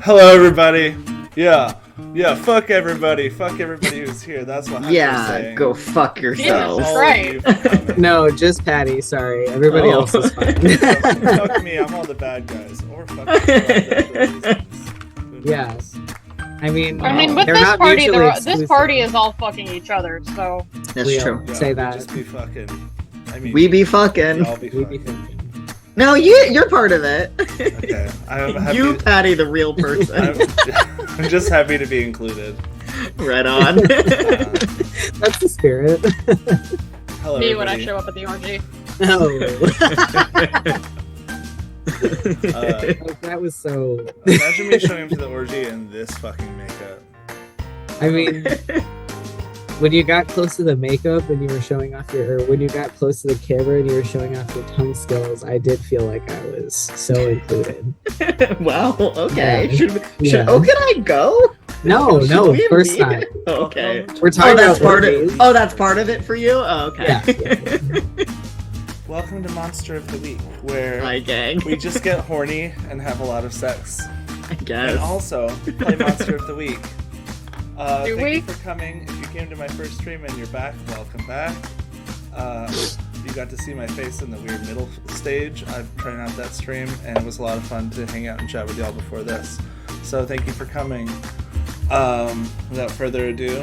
Hello, everybody. Yeah, fuck everybody. Fuck everybody who's here. That's what I'm saying. Go fuck yourself. Right. No, just Patty. Sorry. Everybody else is fine. Fuck me. I'm all the bad guys. Or fuck me. Yeah. I mean, with they're this not party, mutually this exclusive. party is all fucking each other, so... That's Leo, true. Yeah, say we that. just be fucking. I mean, We be fucking. y'all be We be fucking. thinking. No, you're part of it. Okay. I'm happy. You, Patty, the real person. I'm just happy to be included. Right on. That's the spirit. Hello, Me when I everybody. show up at the orgy. That was so. Imagine me showing up to the orgy in this fucking makeup. I mean, when you got close to the makeup and you were showing off or when you got close to the camera and you were showing off your tongue skills, I did feel like I was so included. Wow. Okay. Yeah. Can I go? No, Should we of course indeed? not. Okay. We're talking that's about part orgies. of. Oh, that's part of it for you. Oh, okay. Yeah. Welcome to Monster of the Week, where Hi, gang. we just get horny and have a lot of sex. I guess. And also play Monster of the Week. Do Thank we? you for coming. If you came to my first stream and you're back, welcome back. You got to see my face in the weird middle stage. I've tried out that stream, and it was a lot of fun to hang out and chat with y'all before this. So thank you for coming. Without further ado,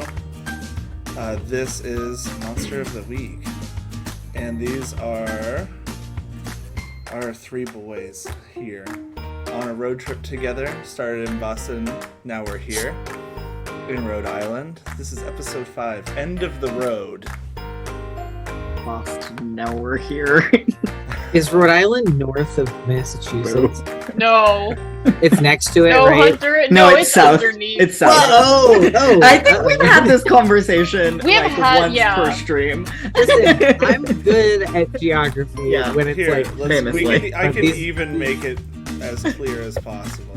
this is Monster of the Week. And these are our three boys here on a road trip together. Started in Boston, now we're here in Rhode Island. This is episode 5, End of the Road. Boston. Now we're here. Is Rhode Island north of Massachusetts? No. It's next to it, No, right? Hunter. No, No, it's south. underneath. It's south. Oh, I think we've had this conversation We have had- once yeah. per stream. Listen, I'm good at geography Yeah. when it's Here, like famously. I But can these- even make it as clear as possible.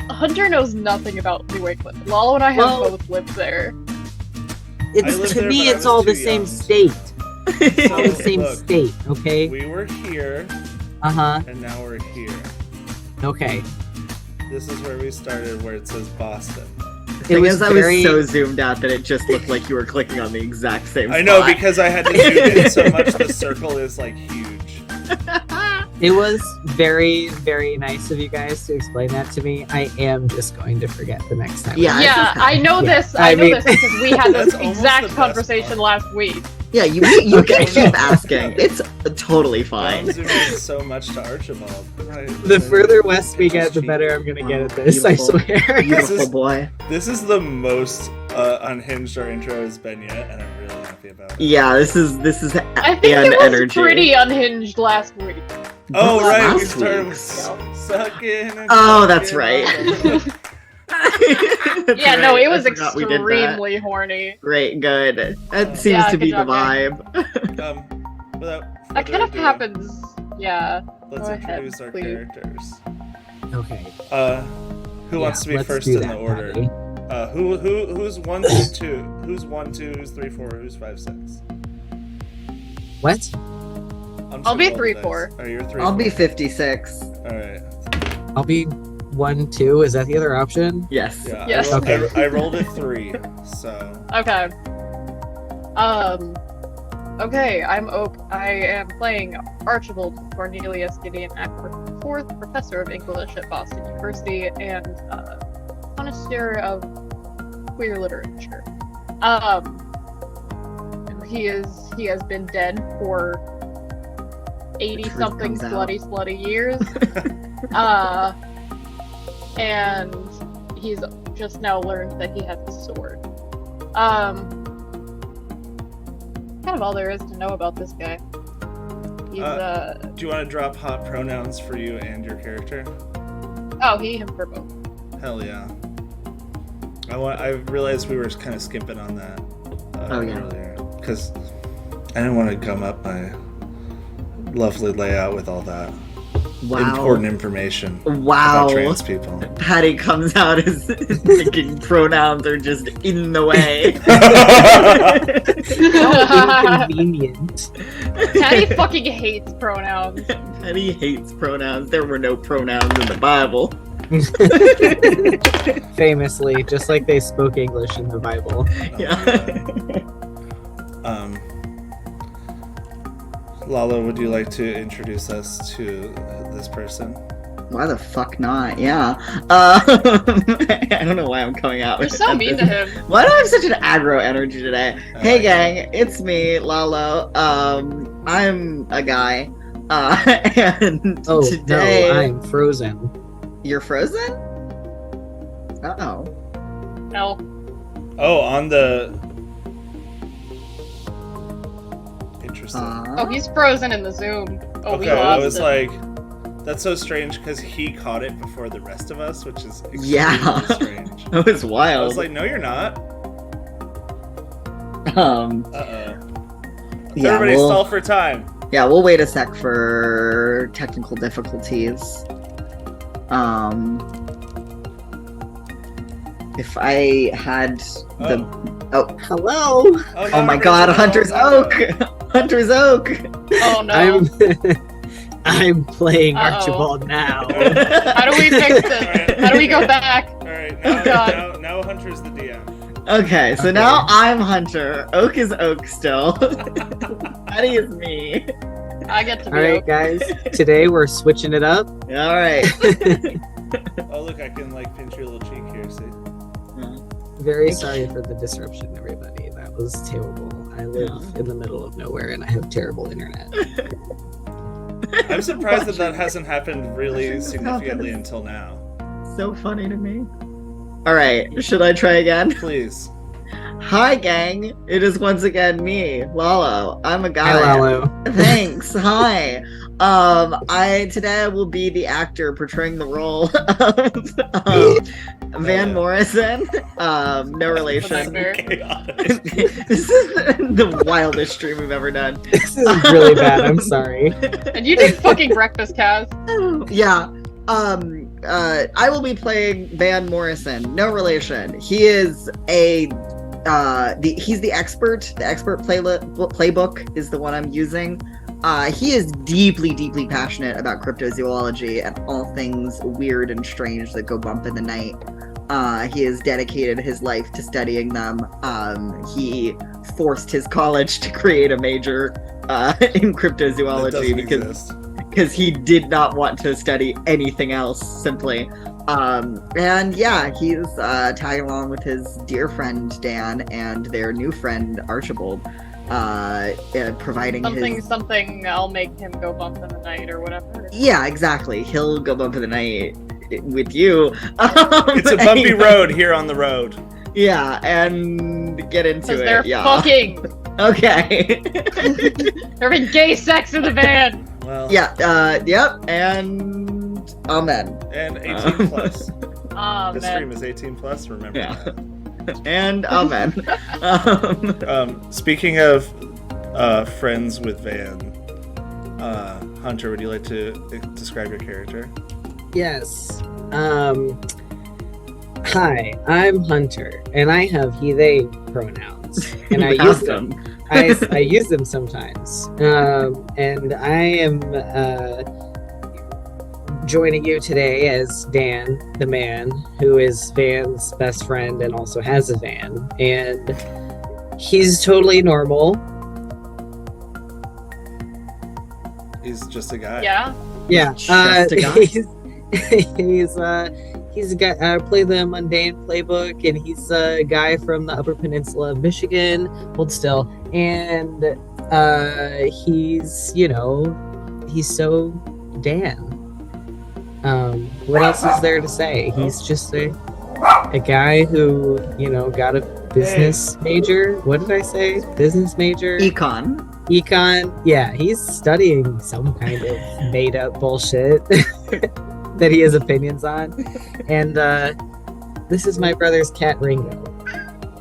Hunter knows nothing about New England. Lalo and I have Well- both lived there. I lived it's to there, me but I it's was all the too same young. state. It's all the So, same look, state, okay? We were here, Uh-huh. and now we're here. Okay. This is where we started, where it says Boston. It was I very was so zoomed out that it just looked like you were clicking on the exact same I know, spot. because I had to zoom in so much, the circle is like huge. it was very, very nice of you guys to explain that to me. I am just going to forget the next time. Yeah. Yeah, I know Yeah. this. I know mean- this because we had this That's almost the exact best conversation part. last week. Yeah, you Okay. can keep asking. It's totally I'm fine. zooming in so much to Archibald. Right. The further west we get, the better I'm gonna get at this, I Beautiful. swear. Beautiful boy. This is the most unhinged our intro has been yet, and I'm really happy about it. Yeah, this is I think and it was energy. pretty unhinged last week. Oh, What was right, we last started week's? with sucking. And Oh, that's sucking. right. That's Yeah, no, right. it was I forgot we did that. extremely horny. Great, good. That seems Yeah, to be good the job, vibe. Without That kind further of ado, happens. Yeah. Let's Go ahead, introduce our please. characters. Okay. Who wants to be let's first do in that, the order? Patty. Who's 1 through 2? Who's 1, 2, who's 3, 4, who's 5, 6? What? I'll be 3, 4. Oh, you're 3. I'll be 4. 56. Alright. I'll be 1, 2. Is that the other option? Yes. Yeah. Yes. Okay. I rolled a 3, so. Okay. Okay, I'm Oak. I am playing Archibald Cornelius Gideon Ackford, 4th professor of English at Boston University and connoisseur of queer literature. He has been dead for 80-something comes out. slutty years. And he's just now learned that he has a sword. Kind of all there is to know about this guy. He's Do you want to drop hot pronouns for you and your character? him for both. Hell yeah. I realized we were kind of skimping on that Oh, yeah. earlier. Because I didn't want to gum up my lovely layout with all that. important information Wow. about trans people. Patty comes out as thinking pronouns are just in the way. How inconvenient. Patty fucking hates pronouns. Patty hates pronouns. There were no pronouns in the Bible. Famously, just like they spoke English in the Bible. Yeah. Lala, would you like to introduce us to this person? Why the fuck not? Yeah. I don't know why I'm coming out You're with so mean to him. Why do I have such an aggro energy today? Hey like gang, it's me, Lalo. I'm a guy. And Oh today no, I'm frozen. You're frozen? Uh-oh. No. Oh, on the... Interesting. Oh, he's frozen in the Zoom. Oh, we Okay, I lost was it. like, that's so strange because he caught it before the rest of us, which is extremely Yeah. strange. That was I wild. was like, no, you're not. Yeah, Everybody we'll- stall for time. Yeah, we'll wait a sec for technical difficulties. If I had the... Hello. Oh my god, Hunter's Oak! Hunter's Oak! Oh no. I'm playing Uh-oh. Archibald now. How do we fix this? How do we go back? Alright, Oh, God. now Hunter's the DM. Okay, so Okay. now I'm Hunter. Oak is Oak still. Patty is me. I get to be Alright, guys. Today we're switching it up. Alright. Oh, look, I can, like, pinch your little cheek here, see? Very sorry for the disruption, everybody. That was terrible. I live in the middle of nowhere and I have terrible internet. I'm surprised that hasn't happened really significantly until now. So funny to me. Alright, should I try again? Please. Hi, gang. It is once again me, Lalo. I'm a guy. Hi, Lalo. Thanks. Hi. Today I will be the actor portraying the role of Van Morrison. No relation. Nightmare. This is the wildest stream we've ever done. This is really bad. I'm sorry. And you did fucking breakfast, Kaz. Yeah. I will be playing Van Morrison. No relation. He is he's the expert. The expert playbook is the one I'm using. He is deeply, deeply passionate about cryptozoology and all things weird and strange that go bump in the night. He has dedicated his life to studying them. He forced his college to create a major in cryptozoology because he did not want to study anything else, simply. And yeah, he's tagging along with his dear friend Dan and their new friend Archibald. Providing something I'll make him go bump in the night or whatever. Yeah, exactly. He'll go bump in the night with you. It's a bumpy road here on the road. Yeah, and get into it. They're yeah. fucking. Okay. They're having gay sex in the van. Well. Yeah. Yep. And amen. And 18 plus. Oh, This man. stream is 18 plus. Remember that. And amen. Speaking of friends with Van, Hunter, would you like to describe your character? Yes. Hi, I'm Hunter, and I have he/they pronouns, and I use them. I use them sometimes. And I am joining you today as Dan, the man, who is Van's best friend and also has a van. And he's totally normal. He's just a guy. Yeah. Yeah. Just a guy? He's a guy, play the mundane playbook, and he's a guy from the Upper Peninsula of Michigan. Hold still. And he's so Dan. What else is there to say? He's just a guy who, got a business major. What did I say? Business major? Econ. Yeah, he's studying some kind of made up bullshit that he has opinions on. And this is my brother's cat Ringo.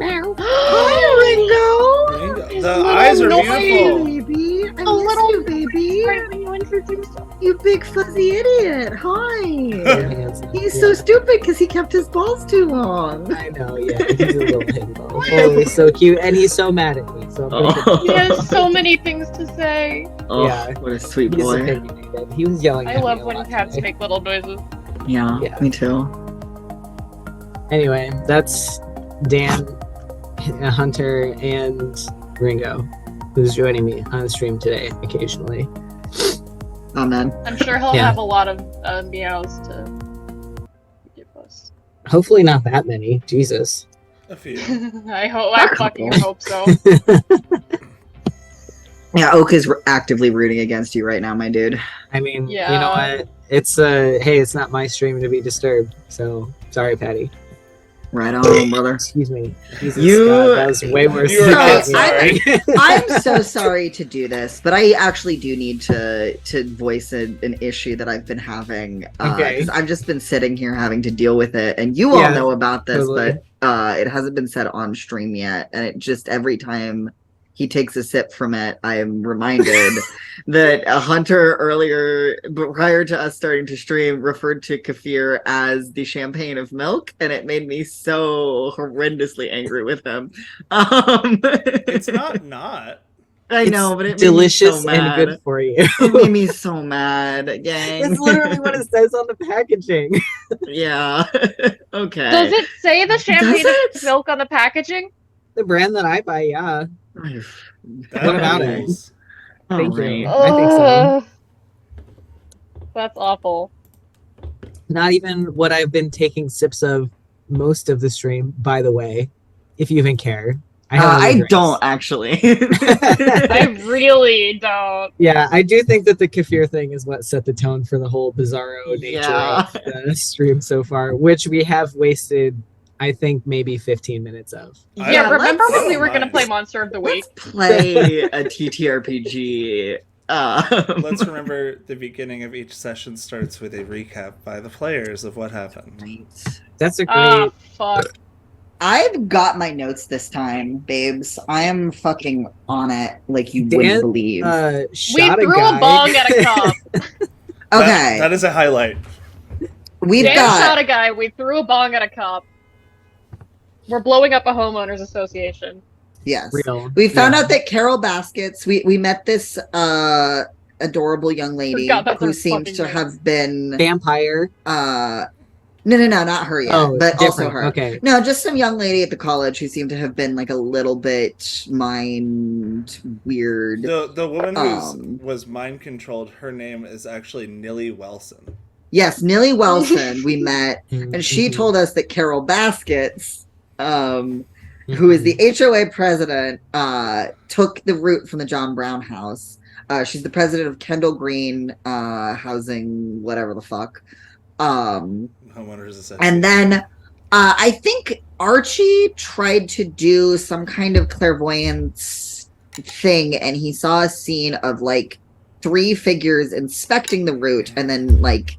Hi, Ringo. His The little eyes are noise. beautiful. Baby, I A miss little you, baby. right when you introduced him. You big fuzzy idiot. Very Hi. handsome. He's Yeah. so stupid because he kept his balls too long. I know, yeah. He's a little himbo. Oh, he's so cute, and he's so mad at me. So I'm He has so many things to say. Oh, Yeah. what a sweet he's boy. opinionated. He was yelling I at love me a when lot cats today. make little noises. Yeah, Yeah. me too. Anyway, that's Dan, Hunter, and Ringo, who's joining me on the stream today occasionally. Oh, man. I'm sure he'll Yeah. have a lot of meows to give us. Hopefully not that many. Jesus. A few. I fucking hope so. Yeah, Oak is actively rooting against you right now, my dude. I mean, Yeah. you know what? It's hey, it's not my stream to be disturbed. So sorry, Patty. Right on, brother. Excuse me. Jesus, You- God, that was way worse. You were than not that. sorry. I'm so sorry to do this, but I actually do need to voice an issue that I've been having. Okay. 'Cause I've just been sitting here having to deal with it, and you all Yeah, know about this, totally. but it hasn't been said on stream yet, and it just every time he takes a sip from it, I am reminded that a Hunter earlier, prior to us starting to stream, referred to kefir as the champagne of milk, and it made me so horrendously angry with him. It's not. I It's know, but it delicious made me so and mad. good for you. It made me so mad, gang. That's literally what it says on the packaging. Yeah. Okay. Does it say the champagne it? of milk on the packaging? The brand that I buy, yeah. That What about it? rules. Thank you. Alright. I think so. Ugh. That's awful. Not even what I've been taking sips of most of the stream, by the way, if you even care. have other I drinks. don't actually. I really don't. Yeah, I do think that the kefir thing is what set the tone for the whole bizarro nature Yeah. of the stream so far, which we have wasted, I think, maybe 15 minutes of. Yeah, remember let's- when we were gonna Nice. play Monster of the Week? Let's play a TTRPG. Let's remember the beginning of each session starts with a recap by the players of what happened. Right. That's a great. Ah, fuck. I've got my notes this time, babes. I am fucking on it like you Dan, wouldn't believe. We shot threw guy. a bong at a cop. Okay, That is a highlight. we've Dan got. shot a guy. We threw a bong at a cop. We're blowing up a homeowners association. Yes. Real. We found Yeah. out that Carol Baskets, we met this adorable young lady Forgot that's who her seems fucking to name. have been Vampire. no, not her yet, Oh, but also different. her. Okay. No, just some young lady at the college who seemed to have been like a little bit mind weird. The woman who Um, was mind controlled, her name is actually Nilly Welson. Yes, Nilly Welson we met, Mm-hmm. and she told us that Carol Baskets, who is the HOA president, took the route from the John Brown house. She's the president of Kendall Green Housing, whatever the fuck. Homeowners Association. And then I think Archie tried to do some kind of clairvoyance thing, and he saw a scene of like 3 figures inspecting the route, and then like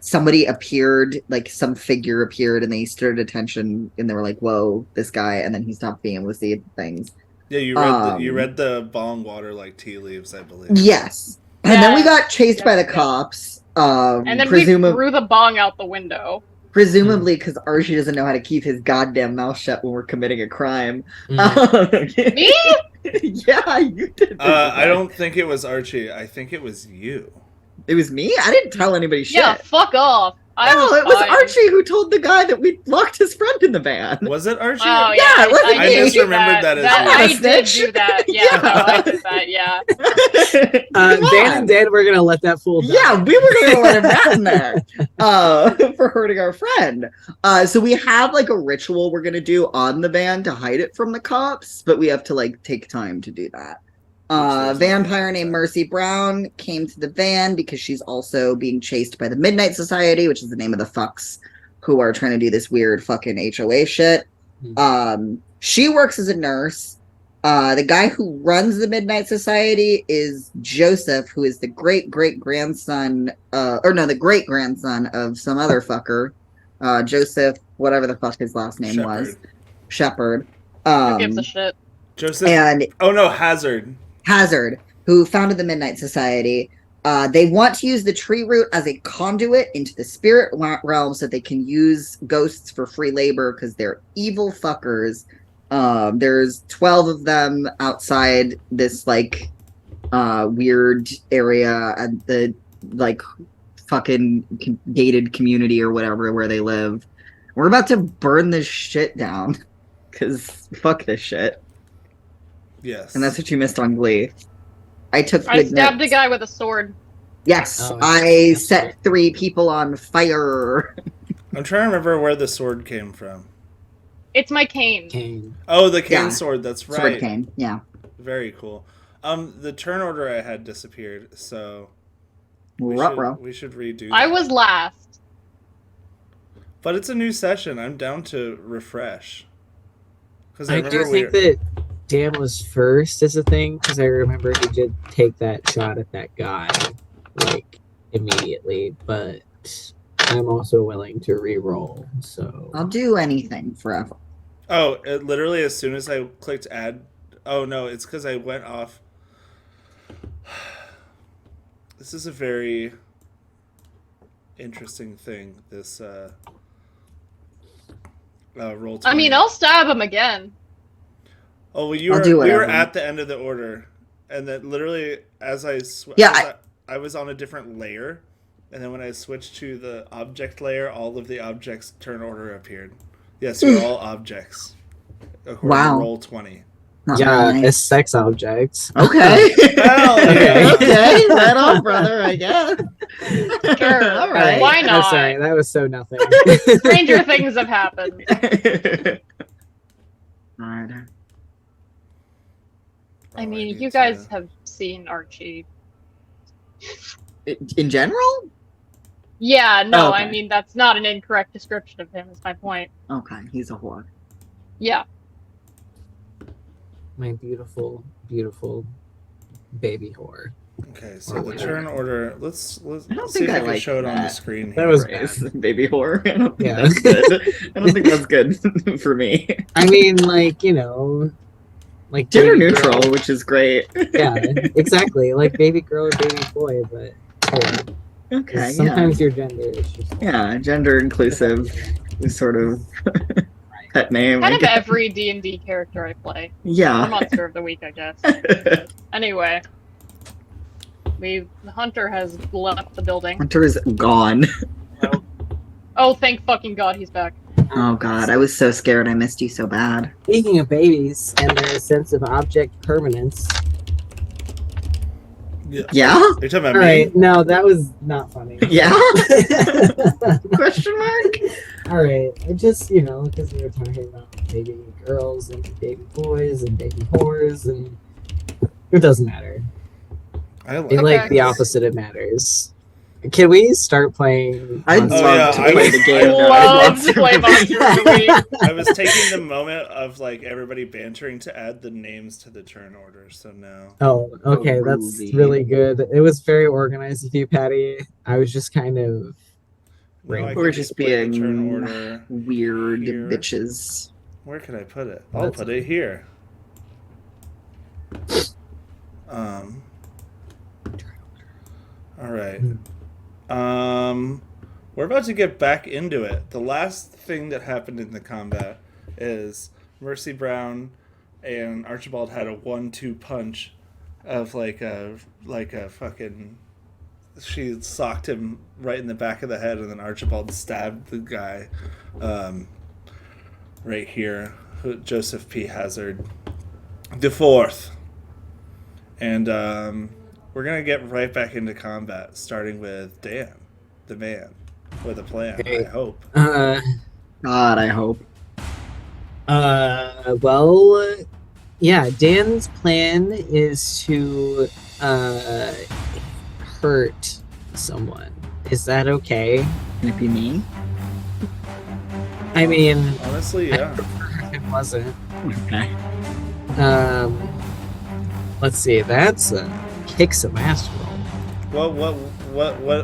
somebody appeared, like some figure appeared, and they stirred attention, and they were like, "Whoa, this guy!" And then he stopped being able to see things. Yeah, you read the bong water like tea leaves, I believe. Yes, and then we got chased by the Yes. cops. And then we threw the bong out the window. Presumably because Archie doesn't know how to keep his goddamn mouth shut when we're committing a crime. Mm. Me? Yeah, you did. I don't think it was Archie. I think it was you. It was me? I didn't tell anybody shit. Yeah, fuck off. I No, was it was fine. Archie who told the guy that we locked his friend in the van. Was it Archie? Oh, Yeah, it wasn't I me. did I just do remembered that as you. I I'm did a snitch. do that. Yeah, Yeah. no, I did that, yeah. Come Dan on. and Dan, we're gonna let that fool die. Yeah, we were going to let him rat in there for hurting our friend. So we have like a ritual we're going to do on the van to hide it from the cops, but we have to like take time to do that. Vampire named Mercy Brown came to the van because she's also being chased by the Midnight Society, which is the name of the fucks who are trying to do this weird fucking HOA shit. She works as a nurse. The guy who runs the Midnight Society is Joseph, who is the great-grandson of some other fucker. Joseph, whatever the fuck his last name was. Shepherd. Who gives a shit? Joseph. And Oh no, Hazard. Hazard, who founded the Midnight Society. They want to use the tree root as a conduit into the spirit realm so they can use ghosts for free labor because they're evil fuckers. There's 12 of them outside this like weird area and the like fucking gated community or whatever where they live. We're about to burn this shit down because fuck this shit. Yes. And that's what you missed on Glee. I stabbed a guy with a sword. Yes, Oh, I set 3 people on fire. I'm trying to remember where the sword came from. It's my cane. Cane. Oh, the cane Yeah. sword. That's right. Sword cane, yeah. Very cool. The turn order I had disappeared, so we Ruh-roh. should redo that. I was last. But it's a new session. I'm down to refresh. Because I do think that Dan was first as a thing, because I remember he did take that shot at that guy, like, immediately, but I'm also willing to re-roll, so... I'll do anything forever. Oh, literally as soon as I clicked add... Oh, no, it's because I went off... This is a very interesting thing, this roll 20. I mean, I'll stab him again. Oh, well, I'll do we were whatever. at the end of the order, and then literally as I I was on a different layer, and then when I switched to the object layer, all of the objects turn order appeared. Yes, we're all objects. According Wow. to roll 20. Not Yeah, very nice. as sex objects. Okay. Hell yeah. Okay, right on, brother, I guess. Sure. All right. Why I'm not? sorry, that was so nothing. Stranger things have happened. Alright. I Oh, mean, need you guys to- have seen Archie. In general? Yeah, no, Okay. I mean, that's not an incorrect description of him, is my point. Okay, he's a whore. Yeah. My beautiful, beautiful baby whore. Okay, so the turn order. Let's I don't see think if I I can like show it on the that. screen. That here. was Phrase, baby whore. I don't think Yeah. that's good. I don't think that's good for me. I mean, like, you know, like Gender baby neutral, girl. which is great. Yeah, exactly. Like baby girl or baby boy, but whore. Okay, 'Cause sometimes your gender is just yeah. Gender inclusive is sort of pet name. Kind I of guess. every D&D character I play. Or Yeah. Monster of the Week, I guess. Anyway. The hunter has left the building. Hunter is gone. Oh, thank fucking god he's back. Oh god, I was so scared. I missed you so bad. Speaking of babies and their sense of object permanence. Yeah. Yeah? Are you talking about All me? right, no, that was not funny. Yeah? Question mark? All right, I just, you know, because we were talking about baby girls and baby boys and baby whores, and it doesn't matter. I They Okay. like the opposite of matters. Can we start playing? I'd Monster? love to I play was- the game. I though. Love to play Monster of the Week. I was taking the moment of like everybody bantering to add the names to the turn order. So now, Oh, okay, that's Ruby. really good. It was very organized of you, Patty. I was just kind of now I We're can just split the turn being order. weird Here. bitches. Where can I put it? I'll That's- put it here. All right. We're about to get back into it. The last thing that happened in the combat is Mercy Brown and Archibald had a 1-2 punch of like a fucking. She socked him right in the back of the head, and then Archibald stabbed the guy, right here, Joseph P. Hazard, the fourth, and we're gonna get right back into combat, starting with Dan, the man, with a plan. Okay. I hope. God, I hope. Well, yeah, Dan's plan is to hurt someone. Is that okay? Can it be me? I mean, Honestly, I yeah. prefer if it wasn't. Okay. Let's see, that's a kick some ass roll. What?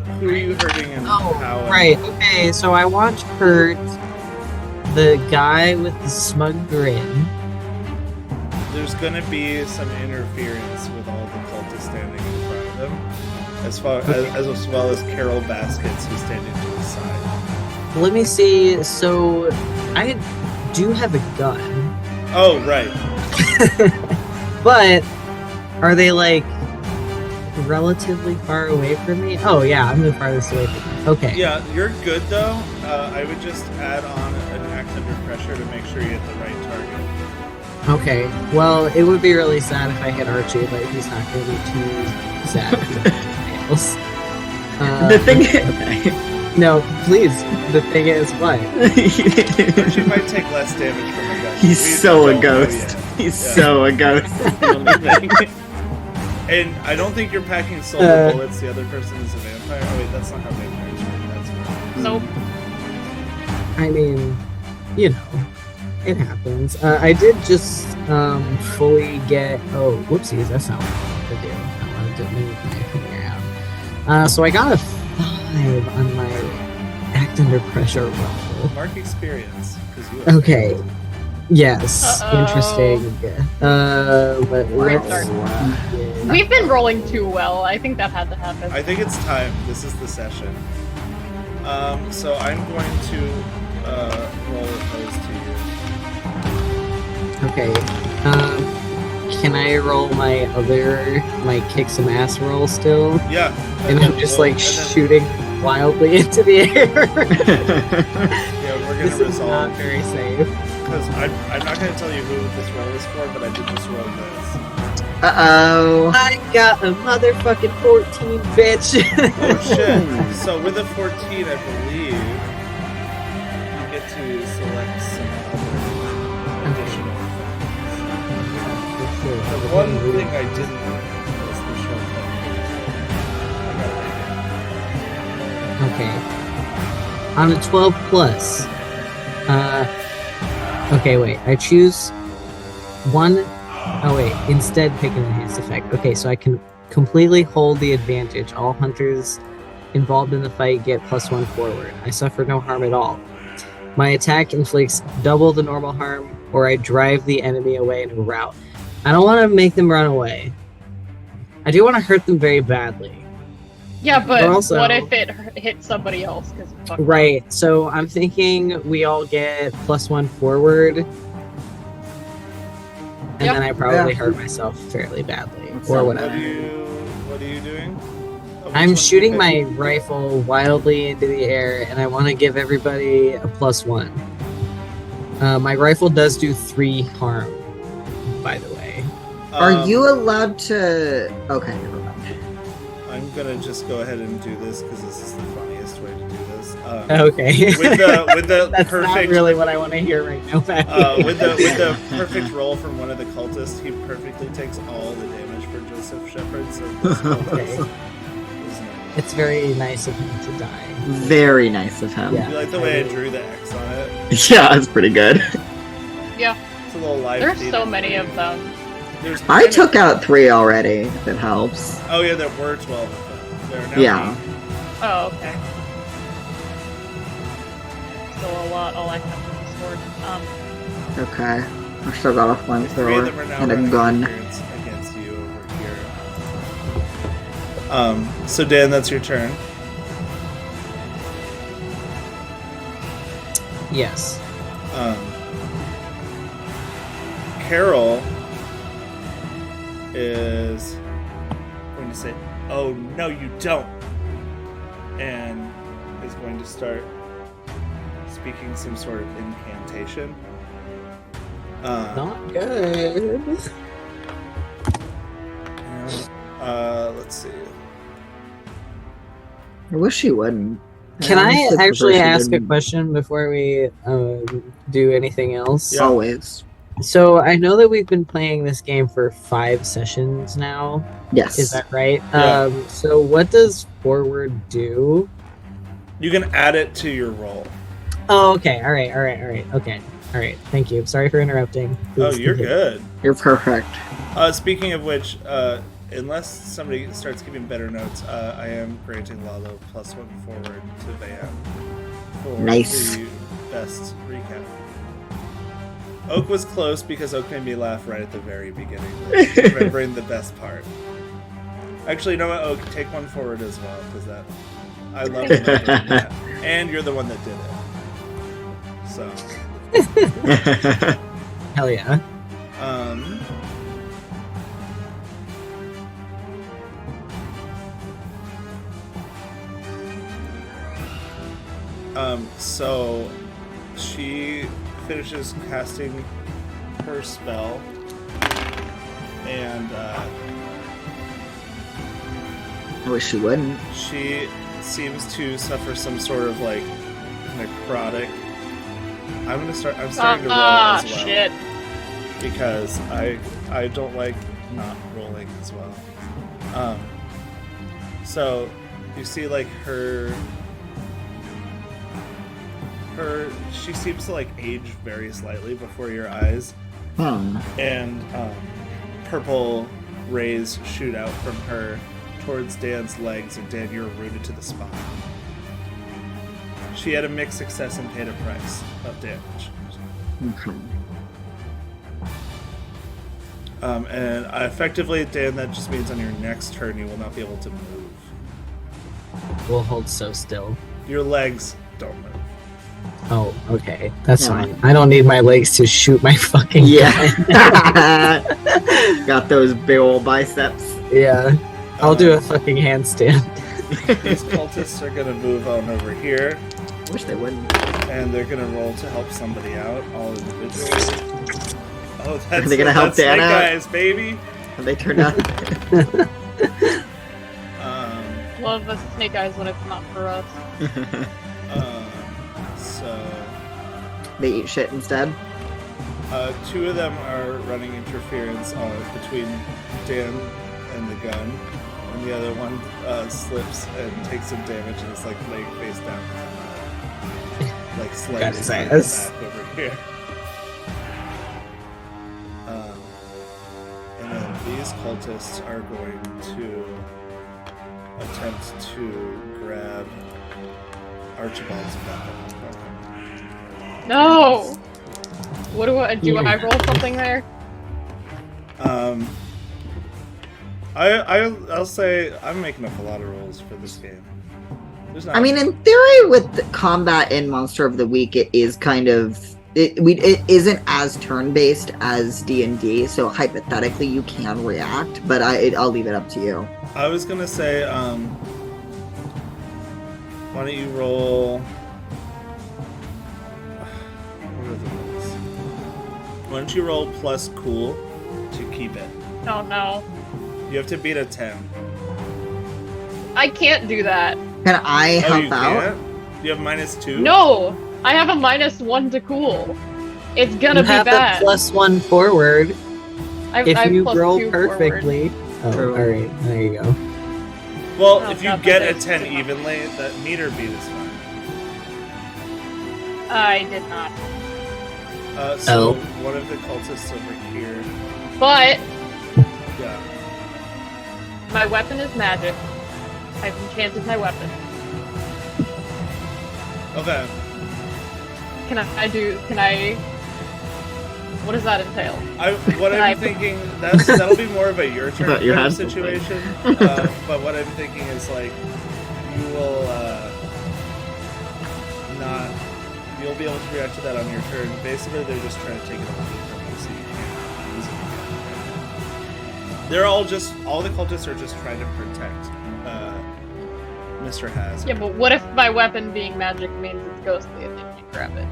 Who are you hurting and how? Oh, right. Okay, so I want to hurt the guy with the smug grin. there's gonna be some interference with all the cultists standing in front of him, as well as Carol Baskets, who's standing to his side. Let me see. So, I do have a gun, Oh, right. but are they like relatively far away from me? Oh yeah, I'm the farthest away from me. Okay. Yeah, you're good though. I would just add on an act under pressure to make sure you hit the right target. Okay. Well, it would be really sad if I hit Archie, but he's not going to be too sad if he fails. The thing No, please. The thing is, what? Archie might take less damage from the gun. He's We so a don't know ghost. yet. He's so a ghost. That's the only thing. And I don't think you're packing silver bullets. The other person is a vampire. Oh wait, that's not how vampires work. That's fine. Nope. I mean, you know, it happens. I did just fully get... Oh, whoopsies, that's not what I wanted to do. I wanted to move my finger out. So I got a 5 on my act under pressure roll. Mark experience. 'Cause you have Okay. failed. Yes, Uh-oh. interesting. But Great let's... start. We've been rolling too well. I think that had to happen. I think it's time. This is the session. So I'm going to roll opposed to you. Okay. Can I roll my kick some ass roll still? Yeah. And I'm just like shooting wildly into the air. Yeah, we're This gonna is resolve. not very safe. Because I'm not going to tell you who this roll is for, but I did just roll this. Uh-oh. I got a motherfucking 14, bitch. Oh shit. So with a 14, I believe, you get to select some other additional things. The one thing I didn't do was the shortcut. I Okay. On a 12 plus. Okay, wait. I choose one. Oh, wait. Instead, pick an enhanced effect. Okay, so I can completely hold the advantage. All hunters involved in the fight get +1 forward. I suffer no harm at all. My attack inflicts double the normal harm, or I drive the enemy away in a rout. I don't want to make them run away. I do want to hurt them very badly. Yeah, but also- what if it hits somebody else? Cause Right, so I'm thinking we all get +1 forward. And Yep. then I probably Yeah. hurt myself fairly badly. That's Or not What whatever. are you doing? Oh, which one I'm do you shooting pick? my rifle wildly into the air, and I want to give everybody a +1. My rifle does do 3 harm, by the way. Are you allowed to... Okay, never mind. I'm gonna just go ahead and do this because this is the funniest way to do this. Okay. With the That's perfect not really what I want to hear right now, Patty. with the perfect roll from one of the cultists, he perfectly takes all the damage for Joseph Shepard. So this cultist is no- It's very nice of him to die. Very nice of him. Yeah. You like the way I drew the X on it? Yeah, that's pretty good. yeah, It's a little live. there's feed so of many it. of them. There's I kind of- took out 3 already, if it helps. Oh yeah, there were 12 of them. There are now Yeah. 8. Oh, okay. Still a lot. All I have is a sword. Okay. I still got a The 3 of flamethrower them are now and a running gun. interference against you over here. So Dan, that's your turn. Yes. Carol is going to say, "Oh no, you don't," and is going to start speaking some sort of incantation. Not good. Let's see. I wish she wouldn't. Can I honestly prefer actually she ask a didn't. question before we do anything else? Yeah. Always. So I know that we've been playing this game for 5 sessions now. Yes. Is that right? Yeah. So what does forward do? You can add it to your roll. Oh, okay. All right. Okay. All right. Thank you. Sorry for interrupting. Oh, Please you're continue. good. You're perfect. Speaking of which, unless somebody starts keeping better notes, I am granting Lalo +1 forward to Van for Nice. the best recap. Oak was close because Oak made me laugh right at the very beginning. Remembering the best part. Actually, you know what, Oak? Take one forward as well, because I love remembering that. And you're the one that did it. So. Hell yeah. So she finishes casting her spell, and I wish she wouldn't. she seems to suffer some sort of like necrotic. I'm starting to roll as well. Shit. Because I don't like not rolling as well. So you see like she seems to like age very slightly before your eyes, and purple rays shoot out from her towards Dan's legs, and Dan, you're rooted to the spot. She had a mixed success and paid a price of damage. And effectively, Dan, that just means on your next turn you will not be able to move. We'll hold so still. Your legs don't move. Oh, okay. That's fine. I don't need my legs to shoot my fucking Yeah. Got those big old biceps. Yeah. I'll do a fucking handstand. These cultists are gonna move on over here, Wish they wouldn't. and they're gonna roll to help somebody out, all individually. Oh, that's Are they gonna help that's Dan Snake out? Eyes, baby. And they turned out. Love the snake eyes when it's not for us. So They eat shit instead. two of them are running interference between Dan and the gun, and the other one slips and takes some damage and is like laying face down, like slightly Got his back ass. over here. And then these cultists are going to attempt to grab Archibald's weapon. No! What do I roll something there? I'll say I'm making up a lot of rolls for this game. There's not I mean, in theory, with the combat in Monster of the Week, it is kind of it isn't as turn-based as D&D, so hypothetically you can react, but I'll leave it up to you. I was gonna say, why don't you roll? What are the rules? Why don't you roll plus cool to keep it? Oh no. You have to beat a 10. I can't do that. Can I help you out? can't? You have -2? No! I have a -1 to cool. It's gonna You be have bad. a +1 forward I've if you +2 roll forward. perfectly. Oh, True. alright. There you go. Well, Oh, if you God, get a that is 10 too much. evenly, that meter beat is fine. I did not. So one of the cultists over here. But Yeah. my weapon is magic. I've enchanted my weapon. Okay. Can I what does that entail? What Can I'm I- thinking, that'll be more of a your turn Thought you kind of had something. situation. But what I'm thinking is like, you will you'll be able to react to that on your turn. Basically, they're just trying to take it away from you, so you can't use it. All the cultists are just trying to protect Mr. Hazard. Yeah, but what if my weapon being magic means it's ghostly and they can't grab it?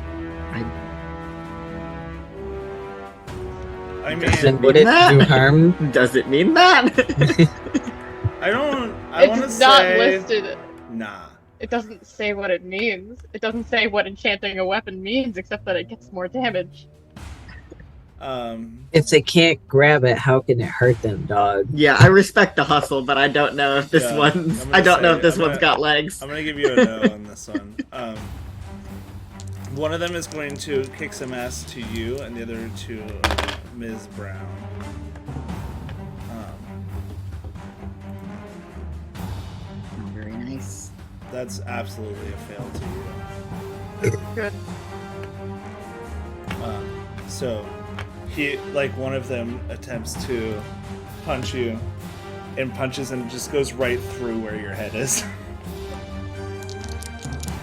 I Then mean, would it that- do harm? Does it mean that? I want to It's not say listed. nah. It doesn't say what it means. It doesn't say what enchanting a weapon means, except that it gets more damage. If they can't grab it, how can it hurt them, dog? Yeah, I respect the hustle, but I don't know if this Yeah, one's. I'm gonna I don't know say- if this I'm one's gonna- got legs. I'm gonna give you a no on this one. One of them is going to kick some ass to you, and the other to Ms. Brown. Very nice. That's absolutely a fail to you. Good. So he, like, one of them attempts to punch you and punches and just goes right through where your head is.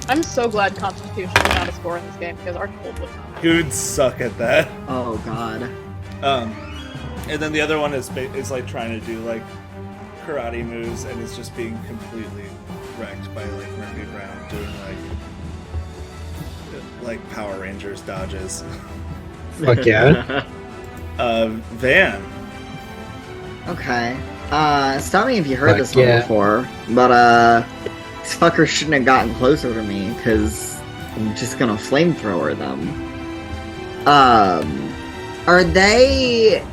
I'm so glad Constitution is not a score in this game because Archibald would not. He would suck at that. Oh god. And then the other one is like trying to do like karate moves and is just being completely wrecked by like Murphy Brown doing like Power Rangers dodges. Fuck yeah. Van. Okay. Stop me if you heard Fuck this one yeah. before, but this fucker shouldn't have gotten closer to me, because I'm just gonna flamethrower them. Are they...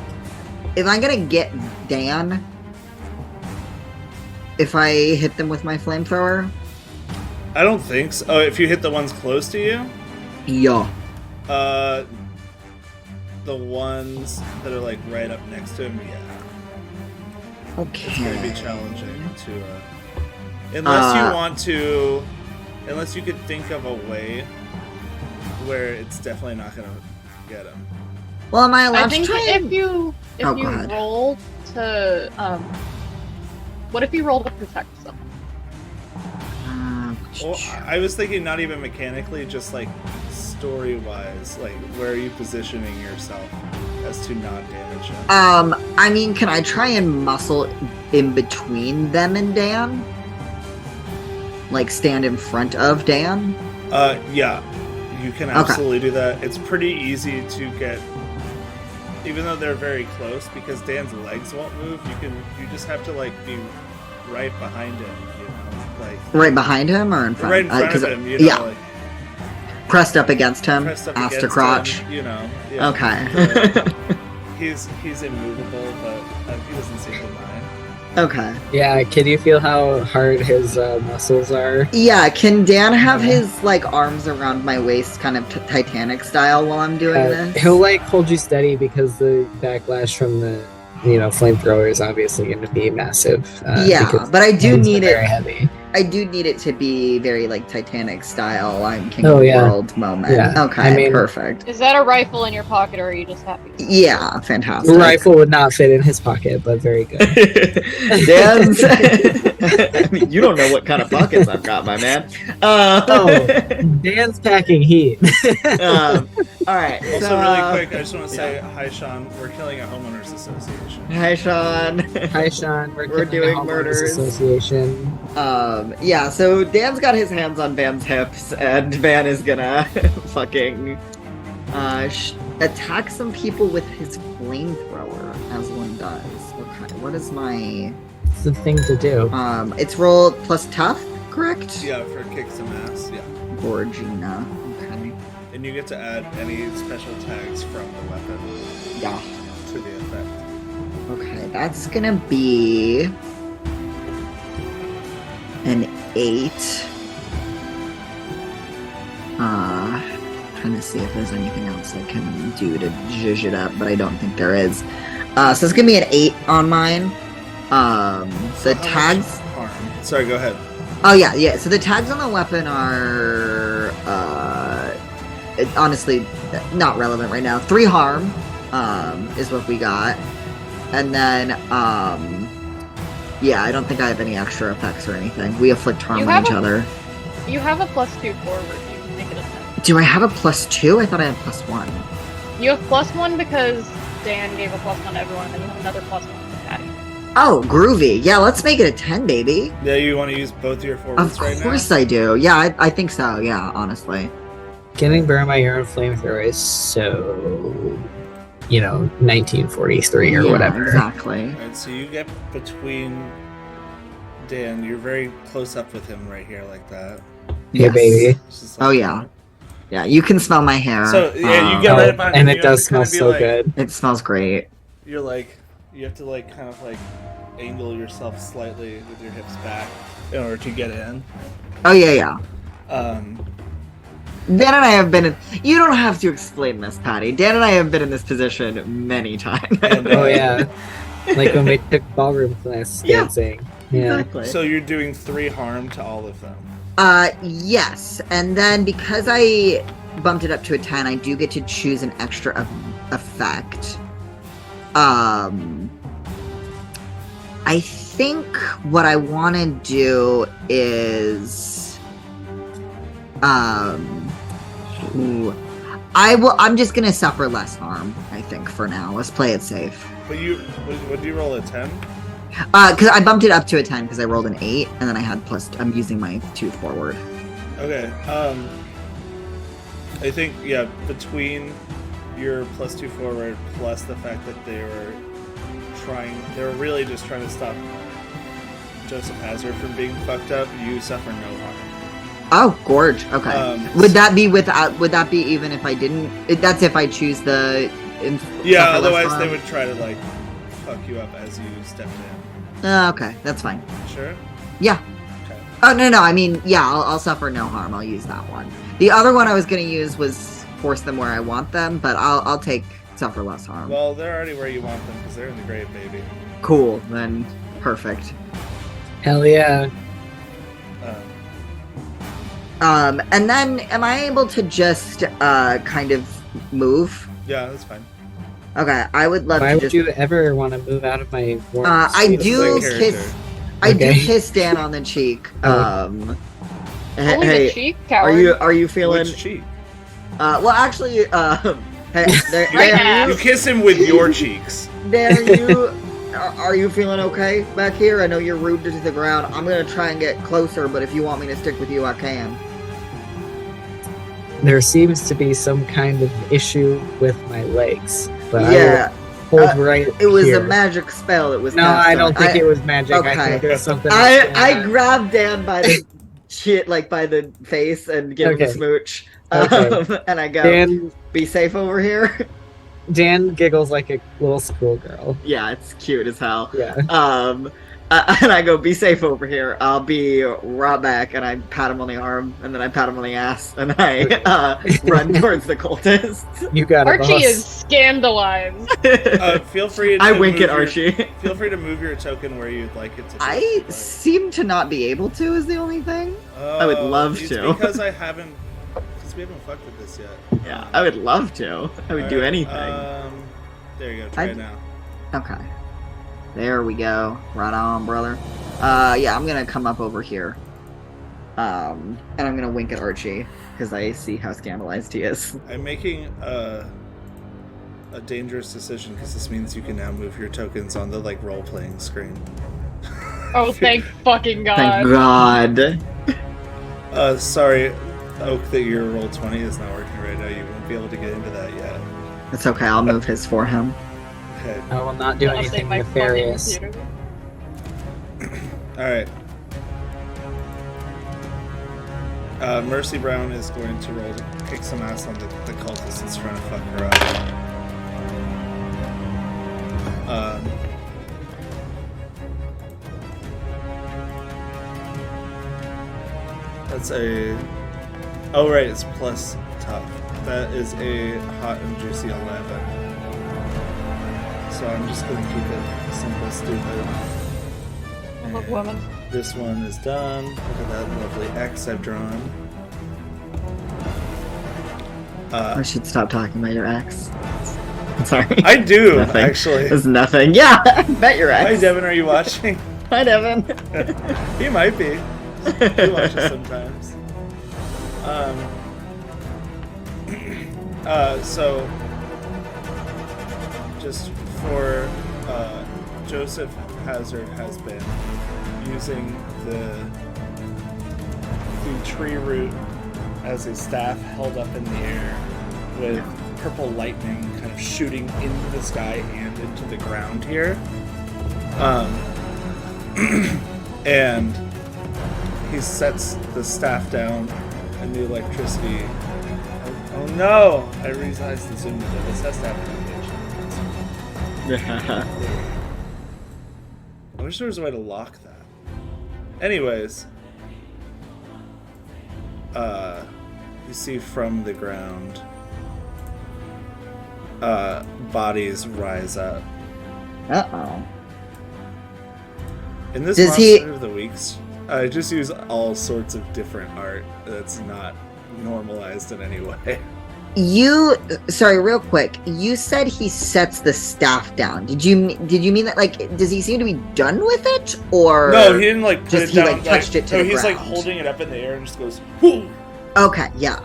Am I gonna get Dan if I hit them with my flamethrower? I don't think so. Oh, if you hit the ones close to you? Yeah. The ones that are like right up next to him, yeah. Okay. It's going to be challenging to, unless you want to, unless you could think of a way where it's definitely not going to get him. Well, am I allowed I think to try if you go ahead. roll to what if you roll to protect someone? Well, I was thinking not even mechanically, just like story-wise, like where are you positioning yourself as to not damage him? I mean, can I try and muscle in between them and Dan? Like stand in front of Dan? Yeah, you can absolutely do that. It's pretty easy to get, even though they're very close, because Dan's legs won't move. You just have to like be right behind him, you know, like Right behind him or in front? right in front of him, you know, yeah. like Pressed up against him, pressed up ass to against crotch. him, you know. Yeah. Okay. He's immovable, but he doesn't seem to mind. Okay. Yeah, can you feel how hard his muscles are? Yeah, can Dan have his like arms around my waist, kind of Titanic style, while I'm doing this? He'll like hold you steady because the backlash from the flamethrower is obviously going to be massive. Yeah, because but I do it's need very it. heavy. I do need it to be very like Titanic style. I'm King Oh, of the yeah. World moment. Yeah, Okay, I mean- perfect. Is that a rifle in your pocket, or are you just happy? Yeah, fantastic. The rifle would not fit in his pocket, but very good. Dan's. I mean, you don't know what kind of pockets I've got, my man. Oh, Dan's packing heat. All right. Also, so, really quick, I just want to say hi, Sean. We're killing a homeowners association. Hi, Sean. Hi, Sean. We're We're killing the doing Homeowners murders. Association. Yeah, so Dan's got his hands on Van's hips, and Van is gonna fucking attack some people with his flamethrower, as one does. Okay, what is my... It's the thing to do. It's roll plus tough, correct? Yeah, for kick some ass. Yeah, Gorgina. Okay. and you get to add any special tags from the weapon Yeah. to the effect. Okay, that's gonna be an 8. Trying to see if there's anything else I can do to zhuzh it up, but I don't think there is. So it's gonna be an 8 on mine. The How tags. much harm? Sorry, go ahead. Oh yeah. So the tags on the weapon are honestly not relevant right now. 3 harm is what we got, and then yeah, I don't think I have any extra effects or anything. We afflict harm You on have each a- other. You have a +2 forward. You can make it a 10. Do I have a +2? I thought I had +1. You have +1 because Dan gave a +1 to everyone, and then you have another +1 to Patty. Oh, groovy. Yeah, let's make it a 10, baby. Yeah, you want to use both your forwards Of right now? course I do. Yeah, I think so. Yeah, honestly. Getting burned by your own flamethrower is so, 1943 or Yeah, whatever. Exactly. Alright, so you get between Dan. You're very close up with him right here, like that. Yeah, Yes. baby. It's just Oh, like- yeah. Yeah, you can smell my hair. So yeah, you get Oh, right behind him. and You it have does to smell kinda be so like- good. It smells great. You're like, you have to like kind of like angle yourself slightly with your hips back in order to get in. Oh, yeah. Um, Dan and I have been in... You don't have to explain this, Patty. Dan and I have been in this position many times. And, Oh yeah, like when we took ballroom class Yeah. dancing. Yeah. Exactly. so you're doing 3 harm to all of them. Yes. And then because I bumped it up to a 10, I do get to choose an extra of effect. I think what I want to do is, I'm just gonna suffer less harm. I think for now. Let's play it safe. But would you roll a 10? Because I bumped it up to a 10 because I rolled an 8, and then I had I'm using my 2 forward. Okay. I think between your +2 forward plus the fact that they were really just trying to stop Joseph Hazard from being fucked up, you suffer no harm. Oh, gorge. Okay. Would that be even if I didn't? That's if I choose the. Yeah. Otherwise, they would try to like fuck you up as you stepped in. Okay, that's fine. Sure. Yeah. Okay. Oh no! I mean, yeah, I'll suffer no harm. I'll use that one. The other one I was gonna use was force them where I want them, but I'll take suffer less harm. Well, they're already where you want them because they're in the grave, baby. Cool. Then perfect. Hell yeah. And then am I able to just kind of move? Yeah, that's fine. Okay, I would love Why to would just. you ever want to move out of my warm I space? do Like kiss. I Okay. do kiss Dan on the cheek. Only Hey, the cheek, coward. are you feeling? Which cheek? Well, actually, hey, Right Dan, You kiss him with your cheeks. are you feeling okay back here? I know you're rooted to the ground. I'm gonna try and get closer, but if you want me to stick with you, I can. There seems to be some kind of issue with my legs, but Yeah, I will hold right it was here. a magic spell. It was. No, cast I on- don't think it was magic. okay. I think there's something else going I on. grabbed Dan by the shit, like by the face, and give him Okay. a smooch. Okay. And I go, Dan "Be safe over here." giggles like a little schoolgirl. Yeah, it's cute as hell. Yeah. And I go, "Be safe over here. I'll be right back." And I pat him on the arm, and then I pat him on the ass, and I run towards the cultists. You got it, Archie boss. is scandalized. Feel free to I wink move at Archie. Feel free to move your token where you'd like it to be. I seem to not be able to. Is the only thing. I would love it's to. Because we haven't fucked with this yet. Yeah, I would love to. I would do Alright, anything. There you go. Try it now. Okay. There we go. Right on, brother. Yeah, I'm gonna come up over here. And I'm gonna wink at Archie, because I see how scandalized he is. I'm making a dangerous decision because this means you can now move your tokens on the like role-playing screen. Oh, thank fucking God. Thank God. Sorry, Oak, that your roll 20 is not working right now. You won't be able to get into that yet. It's okay, I'll move his for him. Okay. I will not do I'll save anything my nefarious. fucking computer. Alright. Mercy Brown is going to roll to kick some ass on the cultist that's trying to fuck her up. That's a... Oh right, it's plus tough. That is a hot and juicy 11. So I'm just gonna keep it simple, stupid. I'm a woman. This one is done. Look at that lovely X I've drawn. I should stop talking about your ex. Sorry. I do, Nothing. actually. It's nothing. Yeah, I bet your Hi, ex. Devin, are you watching? Hi, Devin. He might be. He watches sometimes. So, just for Joseph Hazard has been using the tree root as a staff held up in the air with purple lightning kind of shooting into the sky and into the ground here. And he sets the staff down and the electricity. Oh no! I realized the zoom of it. This has to have foundation. I wish there was a way to lock that. Anyways, you see from the ground, bodies rise up. Uh-oh. In this Does Monster he- of the Weeks, I just use all sorts of different art that's not normalized in any way. Sorry, real quick. You said he sets the staff down. Did you mean that, like, does he seem to be done with it, or No, he didn't like put just it he down. like touched it to no, the he's ground? like holding it up in the air and just goes, whoo! Okay, yeah.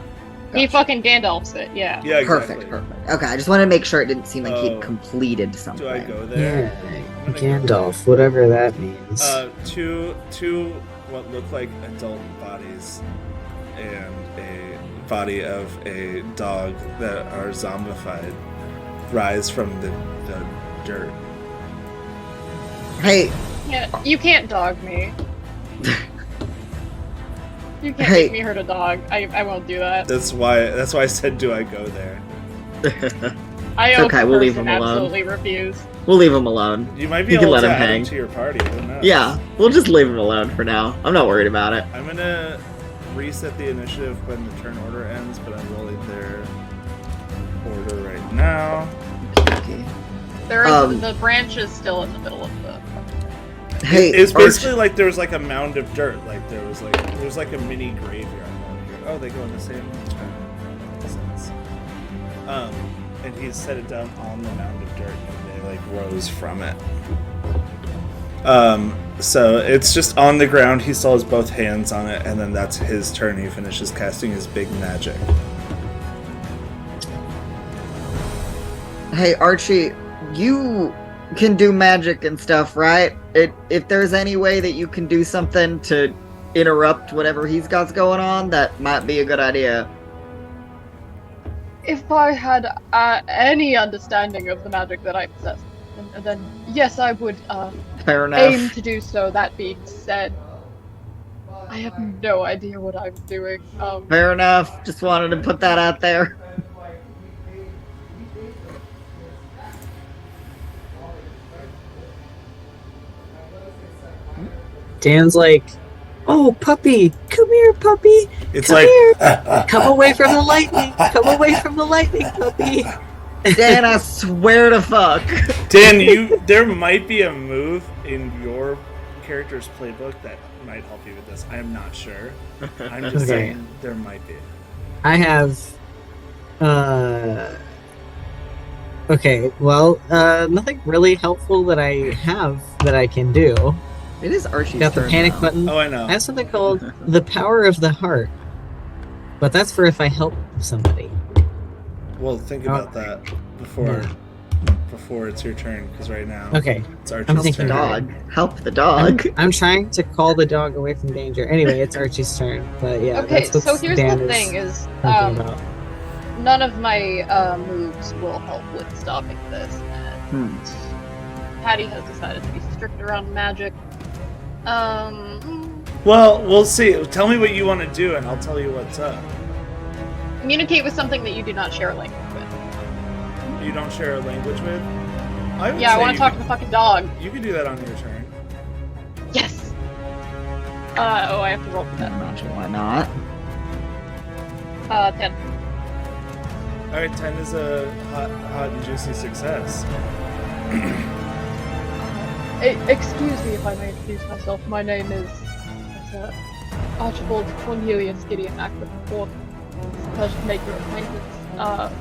He fucking Gandalfs it, yeah. Yeah, exactly. Perfect. Okay, I just wanted to make sure it didn't seem like Oh. he'd completed something. Do I go Yeah, there? I'm gonna go Gandalf, whatever that means. Two what look like adult bodies and a body of a dog that are zombified rise from the dirt. Hey, Yeah, you can't dog me. You can't Hey. make me hurt a dog. I won't do that. That's why I said, do I go there? I It's okay, we'll leave him alone. absolutely refuse. we'll leave him alone. You might be You can able let to him add hang. him to your party. Who knows? Yeah, we'll just leave him alone for now. I'm not worried about it. I'm gonna reset the initiative when the turn order ends, but I'm rolling their order right now. Okay. There is Um, the branch is still in the middle of the. Hey, It's basically Arch- like there was like a mound of dirt, like there's like a mini graveyard. Oh, they go in the same turn. That makes sense. And he set it down on the mound of dirt, and they like rose from it. So it's just on the ground. He still has both hands on it, and then that's his turn. He finishes casting his big magic. Hey, Archie, you can do magic and stuff, right? If there's any way that you can do something to interrupt whatever he's got going on, that might be a good idea. If I had any understanding of the magic that I possess, then yes, I would Fair enough. aim to do so. That being said, I have no idea what I'm doing. Fair enough. Just wanted to put that out there. Dan's like, "Oh, puppy, come here, puppy. It's Come like here. Come away from the lightning. Come away from the lightning, puppy." Dan, I swear to fuck. Dan, there might be a move in your character's playbook that might help you with this. I am not sure. I'm just Okay. saying there might be. I have. Okay, well, nothing really helpful that I have that I can do. It is Archie's Got the turn panic now. button. Oh, I know. I have something called the power of the heart, but that's for if I help somebody. Well, think about that before it's your turn, because right now Okay, it's I'm Archie's thinking turn. Dog. Help the dog. I'm trying to call the dog away from danger. Anyway, it's Archie's turn, but yeah, Okay, that's what so here's Dan the is thing: is thinking about. none of my moves will help with stopping this. And Patty has decided to be strict around magic. Well, we'll see. Tell me what you want to do, and I'll tell you what's up. Communicate with something that you do not share a language with. You don't share a language with? Yeah, I want to talk to the fucking dog. You can do that on your turn. Yes. Oh, I have to roll for that. Why not? 10. All right, 10 is a hot and juicy success. Excuse me if I may introduce myself. My name is Archibald Cornelius Gideon Ackford IV. It's a pleasure to make your acquaintance.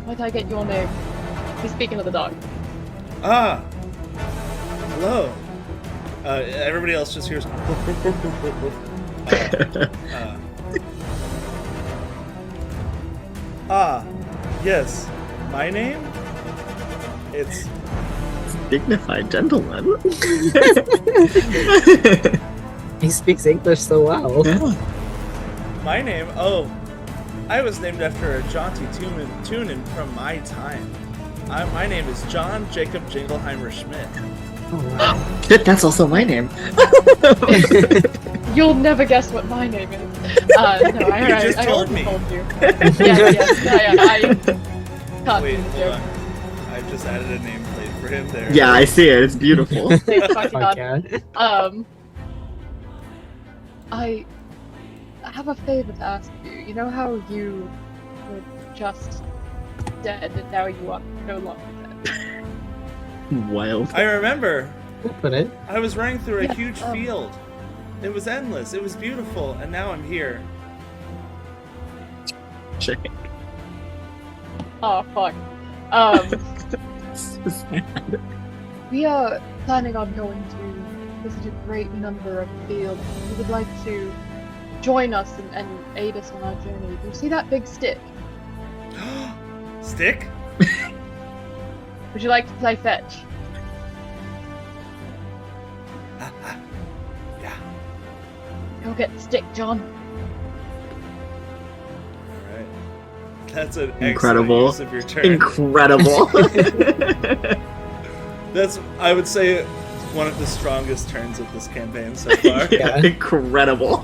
Might I get your name? He's speaking to the dog. Ah, hello. Everybody else just hears. Yes. My name? It's Dignified gentleman. He speaks English so well. my name. Oh, I was named after a jaunty tunin from my time. My name is John Jacob Jingleheimer Schmidt. Oh, wow. That's also my name. You'll never guess what my name is. No, I just told already me. told you. I can't Wait, do the hold joke. on. I've just added a nameplate for him there. Yeah, I see it. It's beautiful. It's fucking Fuck odd. yeah. I have a favor to ask you. You know how you were just dead and now you are no longer dead? Wild. I remember. We'll put it. I was running through a Yes, huge field. It was endless. It was beautiful, and now I'm here. Oh, fuck. So sad. We are planning on going to visit a great number of fields. We would like to join us and aid us on our journey. Do you see that big stick? Stick? Would you like to play fetch? Yeah. Go get the stick, John. Alright. That's an Incredible. excellent use of your turn. Incredible. That's, I would say, one of the strongest turns of this campaign so far. Yeah, incredible.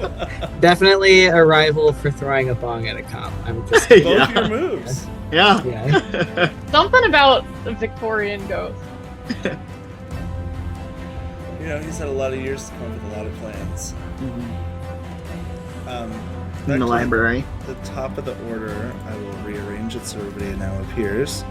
Definitely a rival for throwing a bong at a cop. I'm just Both Yeah. your moves. Yeah. yeah. Something about the Victorian ghost. You know, he's had a lot of years to come up with a lot of plans. In back the to library. The top of the order, I will rearrange it so everybody now appears.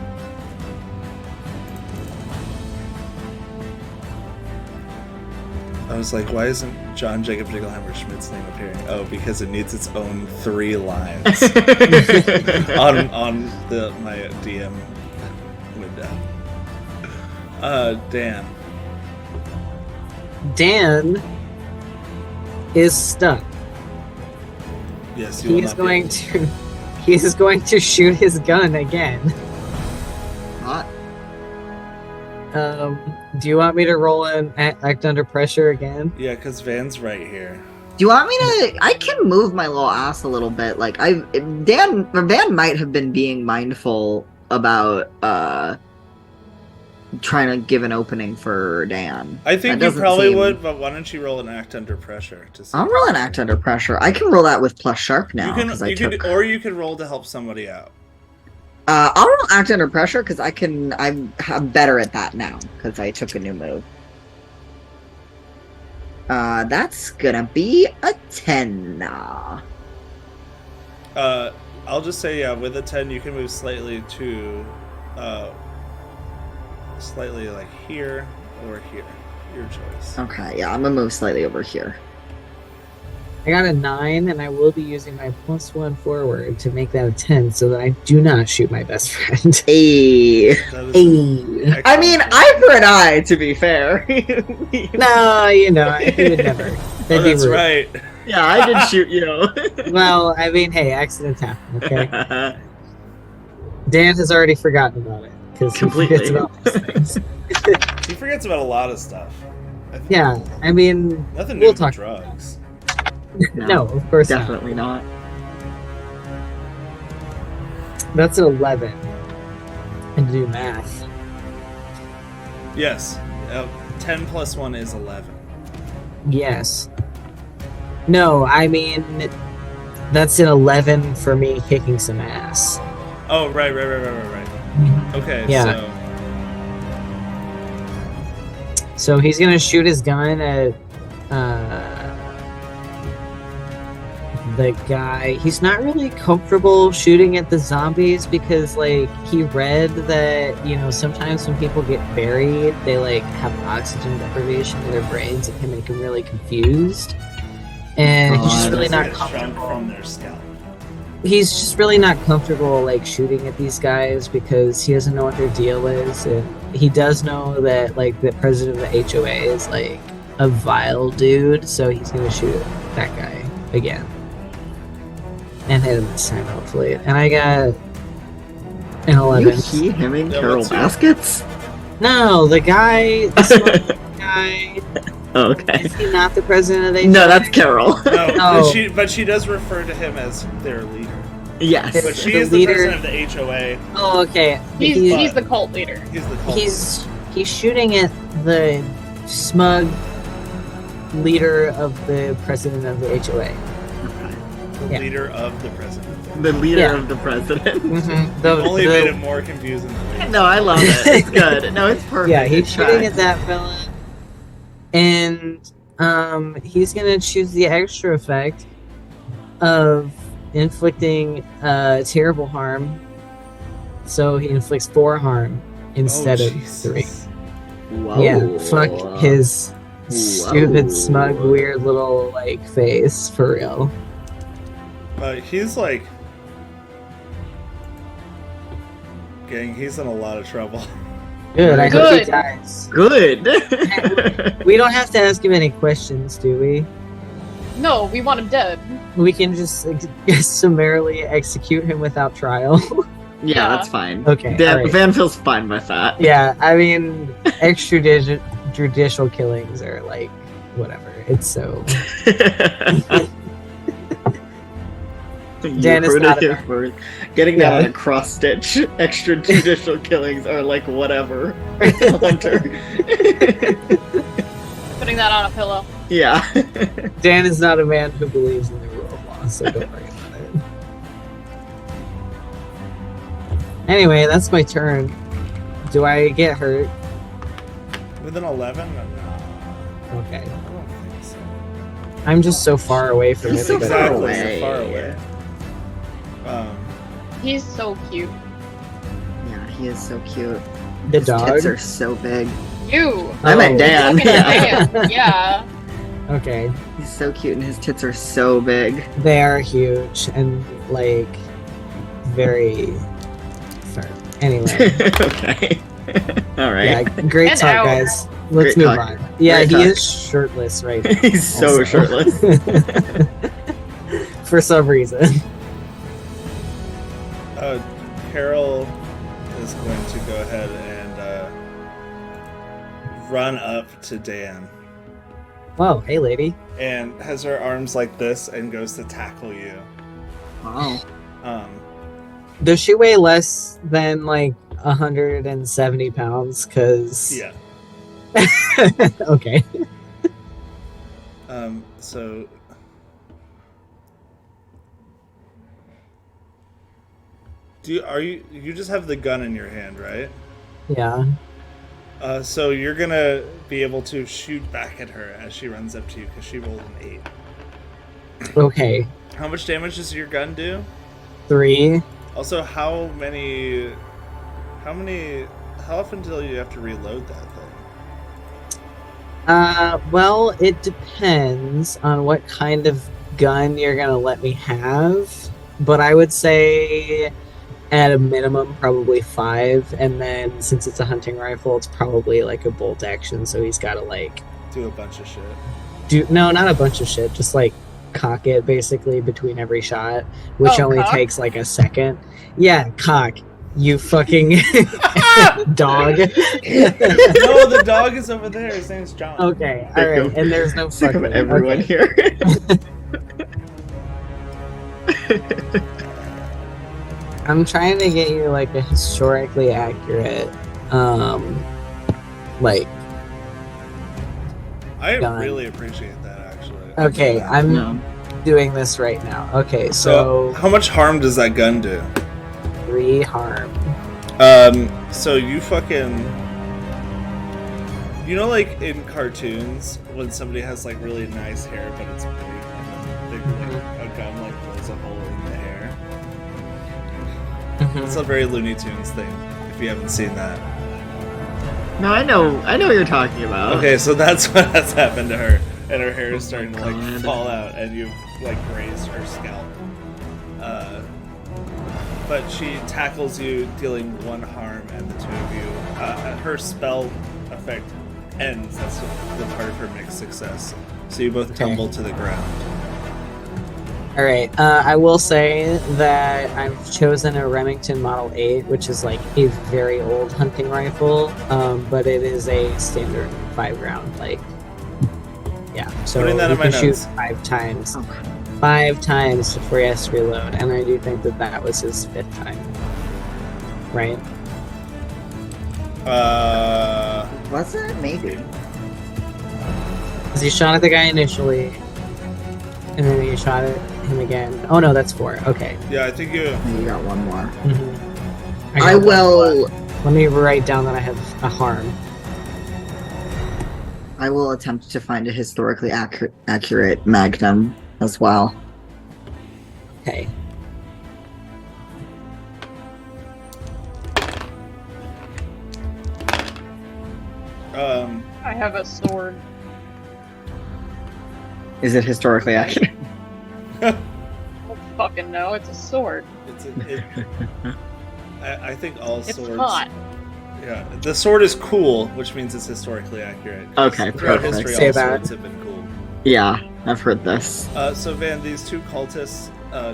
I was like, why isn't John Jacob Dickelheimer Schmidt's name appearing? Oh, because it needs its own 3 lines on my DM window. Dan. Dan is stuck. Yes, you will He's not be going able to he is going to shoot his gun again. Hot. Do you want me to roll an act under pressure again? Yeah, because Van's right here. Do you want me to? I can move my little ass a little bit. Like Van might have been being mindful about trying to give an opening for Dan. I think That you doesn't probably seem- would, but why don't you roll an act under pressure to see? I'll roll an act under pressure. I can roll that with plus sharp now because I took. Or you could roll to help somebody out. I'll roll act under pressure because I'm better at that now because I took a new move. That's gonna be a 10. I'll just say, yeah, with a 10, you can move slightly to, slightly like here or here. Your choice. Okay, yeah, I'm gonna move slightly over here. I got a 9, and I will be using my +1 forward to make that a 10, so that I do not shoot my best friend. Hey. That is Hey. I mean, eye for an eye, to be fair. No, you know, he would never. Oh, That'd be that's rude. right. Yeah, I did shoot you. Well, I mean, hey, accidents happen, okay? Dan has already forgotten about it, because he Completely. forgets about these things. He forgets about a lot of stuff. I think Yeah, I mean, Nothing we'll new talk. with drugs. No, of course not. Definitely not. That's an 11. And do math. Yes. 10 plus 1 is 11. Yes. No, I mean, that's an 11 for me kicking some ass. Oh, right. Okay, Yeah. So he's gonna shoot his gun at the guy. He's not really comfortable shooting at the zombies because, like, he read that, you know, sometimes when people get buried, they, like, have oxygen deprivation in their brains. It can make them really confused. And he's just really not Get shrunk comfortable. from their scalp. He's just really not comfortable, like, shooting at these guys because he doesn't know what their deal is. And he does know that, like, the president of the HOA is, like, a vile dude, so he's gonna shoot that guy again. And hit him this time, hopefully. And I got an 11. You hemming Yeah, Carol what's your- Baskets? No, the guy, the smoking guy, Oh, okay. is he not the president of the HOA? No, that's Carol. No, Oh. but she does refer to him as their leader. Yes. But she The is leader- the president of the HOA. Oh, okay. He's the cult leader. He's the cult. He's shooting at the smug leader of the president of the HOA. the yeah. leader of the president. The leader Yeah. of the president. Mm-hmm. Only made it more confusing than No, I love it. It's good. No, it's perfect. Yeah, he's It's shooting fine. at that fella, and he's gonna choose the extra effect of inflicting terrible harm. So he inflicts 4 harm instead of 3. Whoa. Yeah, fuck his stupid, smug, weird little like face for real. He's like, gang. He's in a lot of trouble. Good. I hope he Good. dies. Good. We don't have to ask him any questions, do we? No, we want him dead. We can just summarily execute him without trial. Yeah, that's fine. Okay, alright. Van feels fine with that. Yeah, I mean, extrajudicial killings are like, whatever. It's so. Dan is not a first. Getting that on a cross stitch. Extrajudicial killings are like whatever. Hunter. Putting that on a pillow. Yeah. Dan is not a man who believes in the rule of law, so don't worry about it. Anyway, that's my turn. Do I get hurt? With an 11? No. Okay. I don't think so. I'm just so far away from He's so everybody. far Exactly, so away. far away. He's so cute. Yeah, he is so cute. The His dog? tits are so big. You. I meant Oh. Dan. Look at Yeah. Dan. Yeah. Okay. He's so cute and his tits are so big. They are huge and, like, very firm. Anyway. Okay. Alright. Yeah, great And talk, out. guys. Let's Great move talk. on. Yeah, Great he talk. is shirtless right now. He's so also. shirtless. For some reason. Carol is going to go ahead and run up to Dan Whoa, hey lady. and has her arms like this and goes to tackle you. Wow. Does she weigh less than like 170 pounds? Cause Yeah. okay. So you just have the gun in your hand, right? Yeah. So you're gonna be able to shoot back at her as she runs up to you because she rolled an 8. Okay. How much damage does your gun do? 3. Also, how often do you have to reload that thing? Well, it depends on what kind of gun you're gonna let me have, but I would say at a minimum probably 5, and then since it's a hunting rifle, it's probably like a bolt action, so he's gotta like Do a bunch of shit. no, not a bunch of shit, just like cock it basically between every shot, which Oh, only cock? takes like a second. Yeah, cock. You fucking dog. No, the dog is over there. His name's John. Okay, alright, and there's no Sick fucking of everyone okay. here. I'm trying to get you like a historically accurate, like. I Gun. really appreciate that, actually. Okay, I'm No. doing this right now. Okay, So, so how much harm does that gun do? 3 harm. So you fucking... You know, like, in cartoons, when somebody has, like, really nice hair, but it's big, and then a gun, like, blows a hole in the hair? It's a very Looney Tunes thing, if you haven't seen that. No, I know what you're talking about. Okay, so that's what has happened to her, and her hair is starting to, like, God. fall out, and you've, like, grazed her scalp. But she tackles you, dealing 1 harm, and the 2 of you, her spell effect ends. That's the part of her mixed success. So you both tumble to the ground. All right. I will say that I've chosen a Remington Model 8, which is like a very old hunting rifle, but it is a standard 5 round. Like, yeah. So Putting that you in my can shoot notes. 5 times. Oh. 5 times before he has to reload, and I do think that that was his 5th time. Right? Was it? Maybe. Because he shot at the guy initially, and then he shot at him again. Oh no, that's 4. Okay. Yeah, I think you... You got 1 more. Mhm. I got will. Let me write down that I have a harm. I will attempt to find a historically accurate magnum as well. Okay. I have a sword. Is it historically accurate? I don't fucking know. It's a sword. It's I think all It's swords. not. Yeah, the sword is cool, which means it's historically accurate. Okay, Throughout perfect. history, Say all that. swords have been cool. Yeah, I've heard this. So Van, these two cultists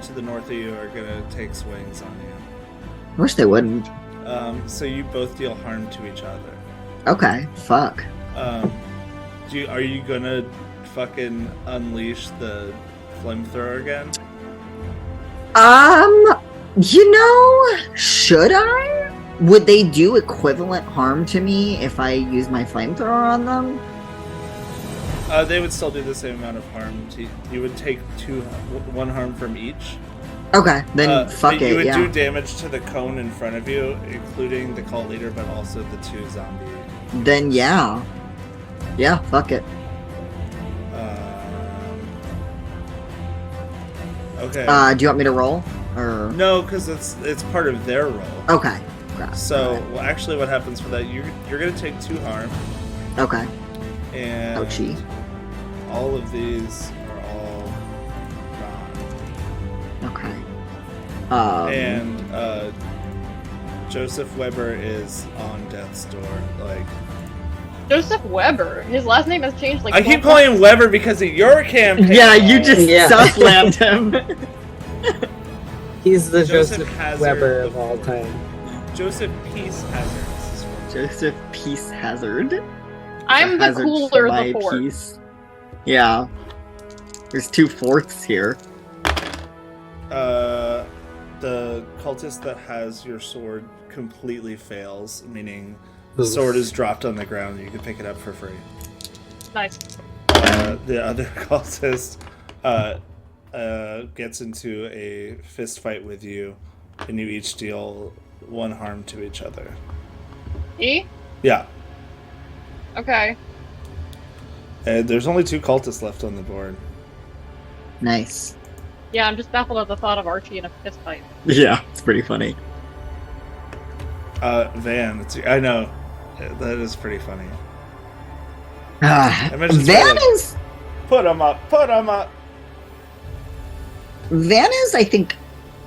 to the north of you are gonna take swings on you. I wish they wouldn't. So you both deal harm to each other. Okay, fuck. Are you gonna fucking unleash the flamethrower again? Should I? Would they do equivalent harm to me if I use my flamethrower on them? They would still do the same amount of harm to you. You would take one harm from each. Okay, then fuck but it, you would yeah. do damage to the cone in front of you, including the cult leader, but also the two zombie. Then yeah. Yeah, fuck it. Okay. Do you want me to roll? Or No, because it's part of their roll. okay. Crap. So, well, actually, what happens for that? You're gonna take 2 harm, Okay. and Ouchie. all of these are all gone. Okay. And Joseph Weber is on death's door. Like, Joseph Weber. His last name has changed like I keep 12 calling times. him Weber because of your campaign. yeah, you just Yeah. self-slammed him. He's the Joseph Joseph Hazard Weber the of all time. Joseph Peace Hazard. This is from- Joseph Peace Hazard. I'm the Hazard cooler for of my the four. peace. Yeah. There's 2 fourths here. The cultist that has your sword completely fails, meaning the sword is dropped on the ground and you can pick it up for free. Nice. The other cultist gets into a fist fight with you, and you each deal 1 harm to each other. E? Yeah. Okay. And there's only 2 cultists left on the board. Nice. Yeah, I'm just baffled at the thought of Archie in a fist fight. Yeah, it's pretty funny. Van, I know. That is pretty funny. Van Imagine somebody like, is... Put him up! Put him up! Van is, I think...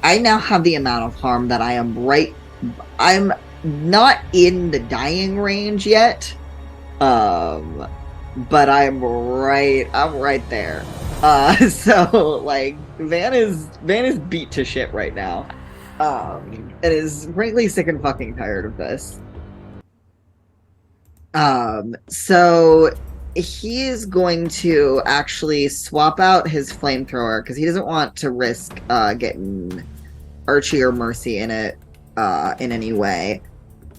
I now have the amount of harm that I'm not in the dying range yet. But I'm right there. So like Van is beat to shit right now. And is frankly sick and fucking tired of this. So he is going to actually swap out his flamethrower because he doesn't want to risk getting Archie or Mercy in it in any way.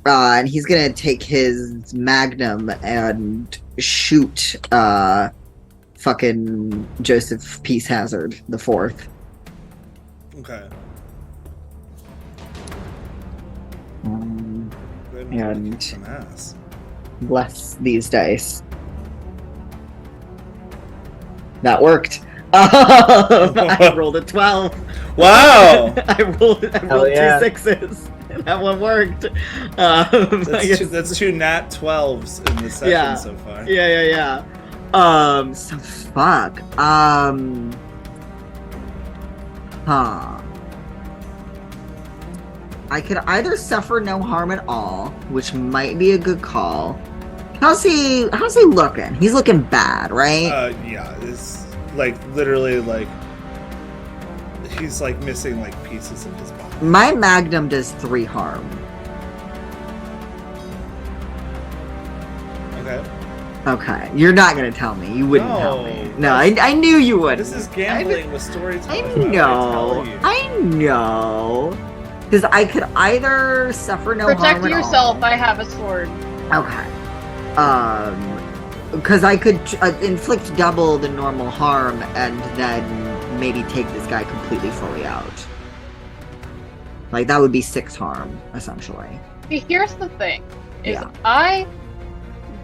And he's gonna take his magnum and shoot fucking Joseph Peace Hazard the 4th. Okay. Good, And- kick some ass. Bless these dice. That worked. I rolled a 12. Wow! I rolled yeah. 2 6s. That one worked. I guess- That's 2 nat 12s in this session Yeah. so far. Yeah. So fuck. I could either suffer no harm at all, which might be a good call. How's he looking? He's looking bad, right? Yeah, it's like literally like he's like missing like pieces of his body. My magnum does 3 harm. Okay. Okay, you're not gonna tell me. You wouldn't tell me. No, I knew you wouldn't. This is gambling with storytelling. I Why would know. tell you? I know. Because I could either suffer no harm Protect at yourself, all. I have a sword. Okay. Because I could inflict double the normal harm and then maybe take this guy completely fully out. Like, that would be 6 harm, essentially. See, here's the thing. Is Yeah. I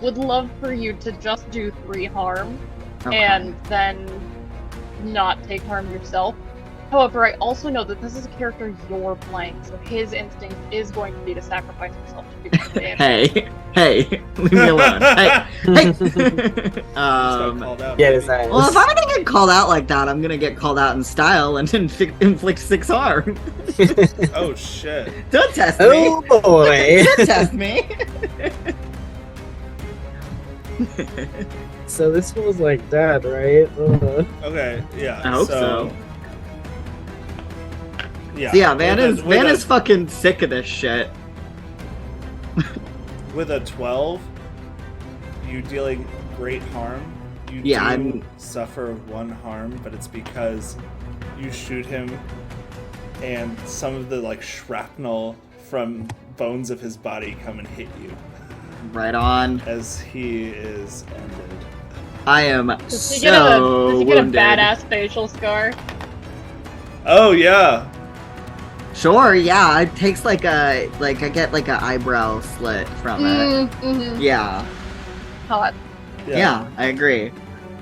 would love for you to just do 3 harm Okay. and then not take harm yourself. However, I also know that this is a character you're playing, so his instinct is going to be to sacrifice himself to do damage. Hey, leave me alone. Hey. Just got called out, Yeah, baby. his ass. Well, if I'm gonna get called out like that, I'm gonna get called out in style and inflict 6 harm. Oh shit. Don't test me. Oh boy. Don't test me. So this feels like that, right? Okay, yeah. I hope so. Yeah. So yeah, Van With is fucking sick of this shit. With a 12, you dealing great harm. You Yeah, do suffer 1 harm, but it's because you shoot him and some of the like shrapnel from bones of his body come and hit you Right on. as he is ended. I am Does he so get a wounded. badass facial scar? Oh yeah. Sure, yeah. It takes I get like an eyebrow slit from it. Mm-hmm. Yeah. Hot. Yeah, I agree.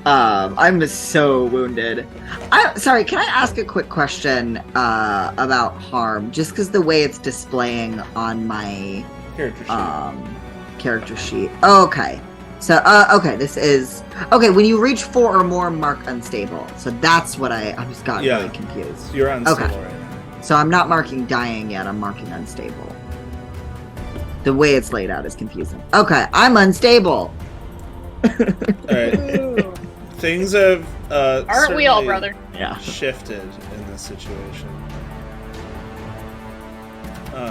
I'm so wounded. Sorry, can I ask a quick question about harm? Just because the way it's displaying on my Character sheet. character sheet. Oh, okay. So, okay, this is... Okay, when you reach 4 or more, mark unstable. So that's what I just got Yeah. really confused. You're unstable Okay. right now. So I'm not marking dying yet, I'm marking unstable. The way it's laid out is confusing. Okay, I'm unstable! Alright. Ooh. Things have Aren't we all, certainly brother? Yeah. shifted in this situation.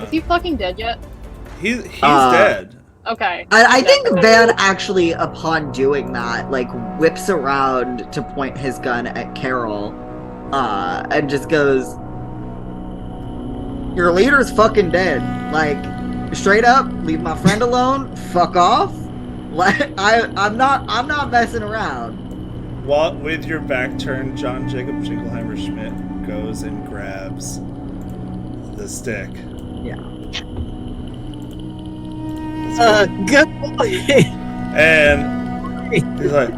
Is he fucking dead yet? He's dead. Okay. I think Van actually, upon doing that, like, whips around to point his gun at Carol, and just goes, "Your leader's fucking dead. Like, straight up, leave my friend alone, fuck off. Like, I'm not messing around." While with your back turned, John Jacob Jingleheimer Schmidt goes and grabs the stick. Yeah. Good boy. And he's like,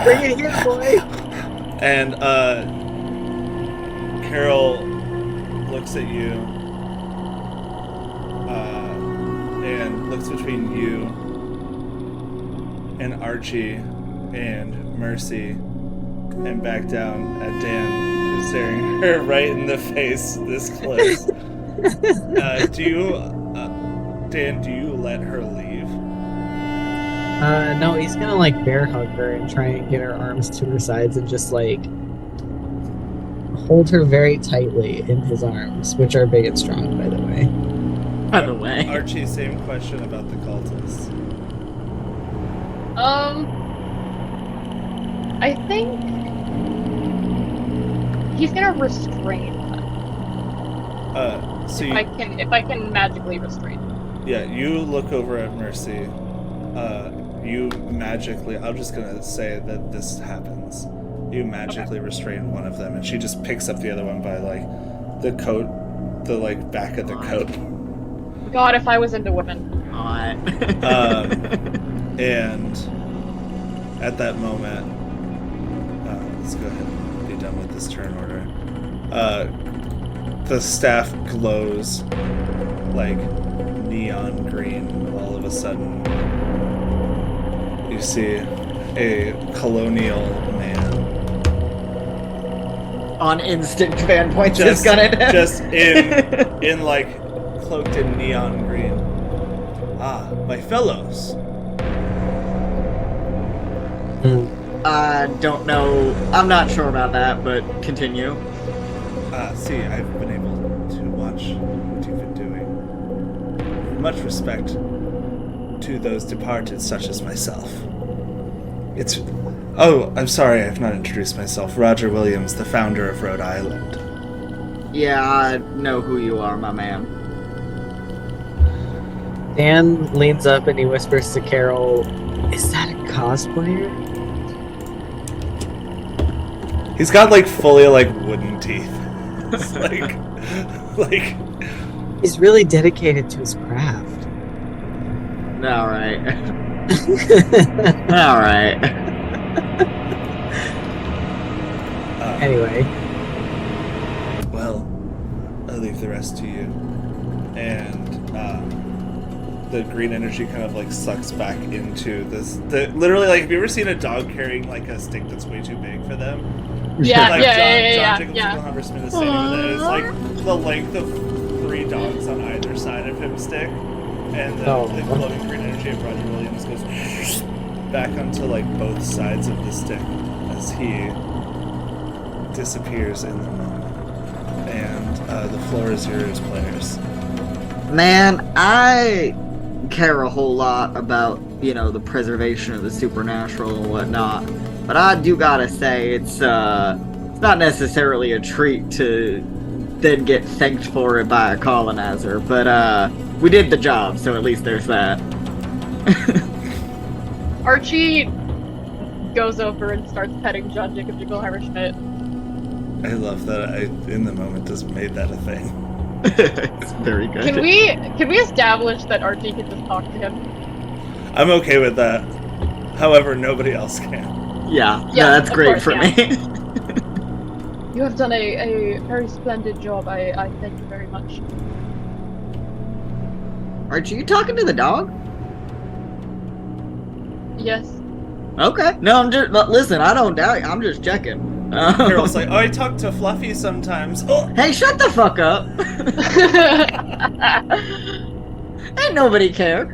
Bring it here, boy. and Carol looks at you and looks between you and Archie and Mercy and back down at Dan, who's staring her right in the face this close. Dan, do you let her leave? No, he's gonna like bear hug her and try and get her arms to her sides and just like hold her very tightly in his arms, which are big and strong, by the way. By the way. Archie, same question about the cultists. I think he's gonna restrain them. So If I can magically restrain them. yeah, you look over at Mercy. You magically, I'm just gonna say that this happens. You magically restrain one of them, and she just picks up the other one by like the coat, the like back of the coat. God, if I was into women. And at that moment, let's go ahead and be done with this turn order. The staff glows like neon green all of a sudden. You see a colonial man. On instinct, Van points his gun at him. Just in like cloaked in neon green. Ah, my fellows. Don't know. I'm not sure about that, but continue. See, I've been able to watch what you've been doing. Much respect to those departed, such as myself. Oh, I'm sorry, I've not introduced myself. Roger Williams, the founder of Rhode Island. Yeah, I know who you are, my man. Dan leans up and he whispers to Carol, "Is that a cosplayer?" He's got like fully like wooden teeth. It's like He's really dedicated to his craft. Alright. Alright. Anyway, the rest to you. And the green energy kind of like sucks back into this. Literally, like, have you ever seen a dog carrying like a stick that's way too big for them? Yeah, Like yeah. John Hammersmith is standing with it. It's like the length of 3 dogs on either side of him stick, and the glowing green energy of Roger Williams goes back onto like both sides of the stick as he disappears in the moment. And the floor is yours, players. Man, I care a whole lot about, the preservation of the supernatural and whatnot, but I do gotta say it's not necessarily a treat to then get thanked for it by a colonizer, but we did the job, so at least there's that. Archie goes over and starts petting John Jacob Jingleheimer Schmidt. I love that I, in the moment, just made that a thing. It's very good. Can we establish that Archie can just talk to him? I'm okay with that. However, nobody else can. Yeah, that's great course, for me. You have done a very splendid job. I thank you very much. Aren't you talking to the dog? Yes. Okay. No, listen, I don't doubt you. I'm just checking. Carol's like, oh, I talk to Fluffy sometimes. Oh. Hey, shut the fuck up. Ain't nobody care.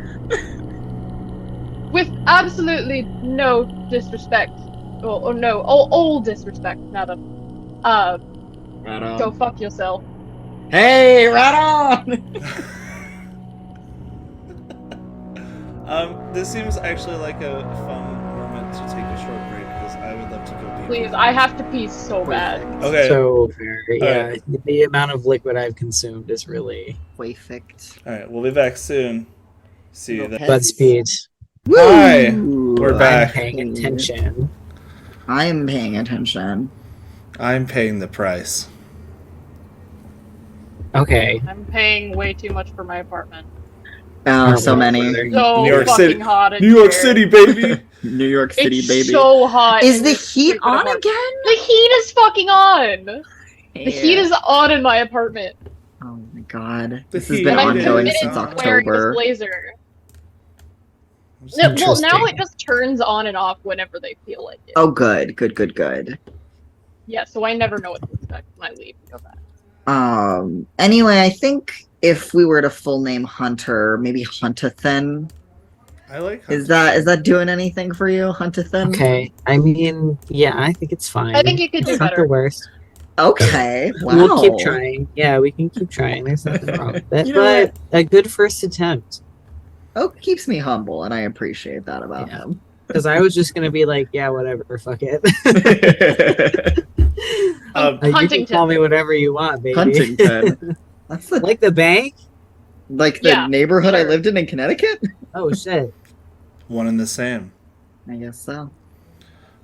With absolutely no disrespect, or no, all disrespect, madam. Right on. Go fuck yourself. Hey, right on. This seems actually like a fun moment to take a short break because I would love to go pee. Please, I have to pee so bad. Okay. So fair. Yeah, right. the amount of liquid I've consumed is really Perfect. All right, we'll be back soon. See you then. Godspeed. Hi, Woo! we're I'm back. paying attention. I'm paying attention. I'm paying the price. Okay. I'm paying way too much for my apartment. Oh, so many. So New York fucking City. hot in New York here. City, baby. New York City, It's baby. so hot. Is in the this heat stupid on apartment. again? The heat is fucking on. The Yeah. heat is on in my apartment. Oh my god. The This has heat been And I'm is ongoing committed since to wearing this October. blazer. Just- No, well, now Interesting. it just turns on and off whenever they feel like it. Oh, good. Good. Yeah, so I never know what to expect when I leave and go back. Anyway, I think if we were to full name Hunter, maybe Huntathan. I like Is that doing anything for you, Huntathan? Okay. I mean, yeah, I think it's fine. I think you could do It's not better. the worst. Okay. Wow. We'll keep trying. Yeah, we can keep trying. There's nothing wrong with that. You know But a good first attempt. Oh, keeps me humble, and I appreciate that about Yeah. him. Because I was just gonna be like, yeah, whatever, fuck it. You can Huntington. call me whatever you want, baby. Huntington. That's the, Like the bank? like the Yeah, neighborhood I sure. lived in Connecticut? Oh shit. one and the same. I guess so.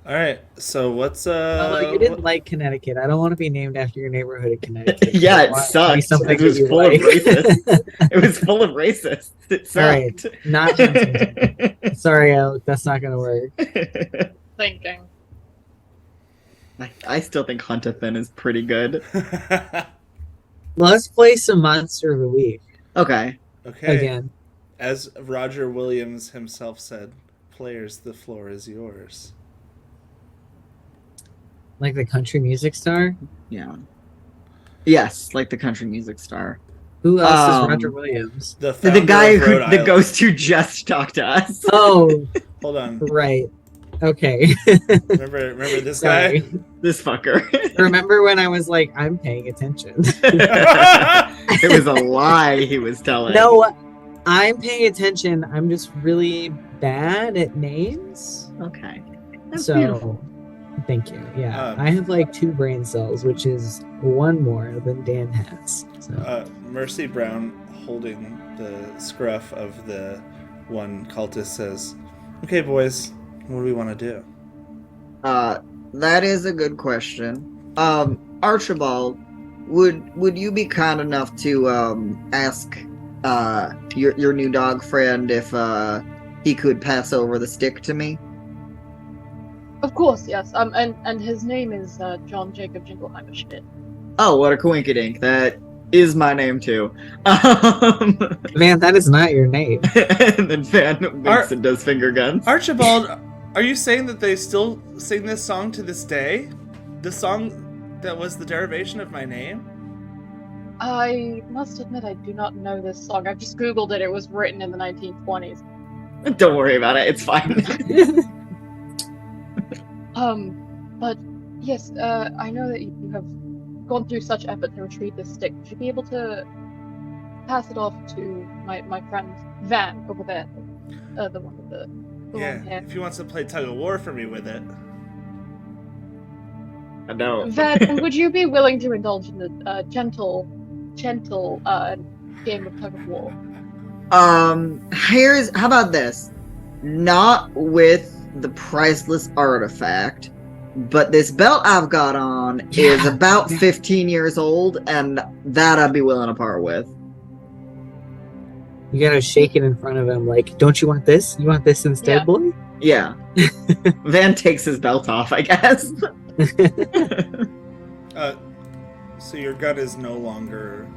All right. So what's Although you didn't like Connecticut. I don't want to be named after your neighborhood in Connecticut. Yeah, I it want to be sucked. something It was that you full of like. racists. It was full of racists. It All right. sucked. Not Huntington. Sorry, Alec. That's not gonna work. Thinking. I still think Huntathan is pretty good. Let's play some Monster of the Week Okay. Okay. again. As Roger Williams himself said, players, the floor is yours. Like the country music star. Yeah. Yes, like the country music star. Who else is Um, Roger Williams? The The founder guy of who, Rhode the Island. ghost who just talked to us. Oh, Hold on. right. Okay. Remember this Sorry. guy? This fucker. Remember when I was like, I'm paying attention? It was a lie he was telling. No, I'm paying attention. I'm just really bad at names. Okay. That's So, beautiful. thank you. Yeah, Um, I have like 2 brain cells, which is 1 more than Dan has. So, Mercy Brown, holding the scruff of the one cultist, says, "Okay, boys, what do we want to do?" That is a good question. Archibald, would you be kind enough to ask your new dog friend if he could pass over the stick to me? Of course, yes. And his name is John Jacob Jingleheimer Schmidt. Oh, what a coinkydink. is my name too. Man, that is not your name. And then Van winks and does finger guns. Archibald, are you saying that they still sing this song to this day? The song that was the derivation of my name? I must admit I do not know this song. I've just googled it. It was written in the 1920s. Don't worry about it. It's fine. But yes, I know that you have gone through such effort to retrieve this stick. Would you be able to pass it off to my friend Van over there? The one with the Yeah, long hair. if he wants to play tug of war for me with it. I know. Van, would you be willing to indulge in the gentle game of tug of war? How about this? Not with the priceless artifact, but this belt I've got on is about 15 years old, and that I'd be willing to part with. You gotta shake it in front of him, like, don't you want this? You want this instead, Yeah. boy? Yeah. Van takes his belt off, I guess. So your gun is no longer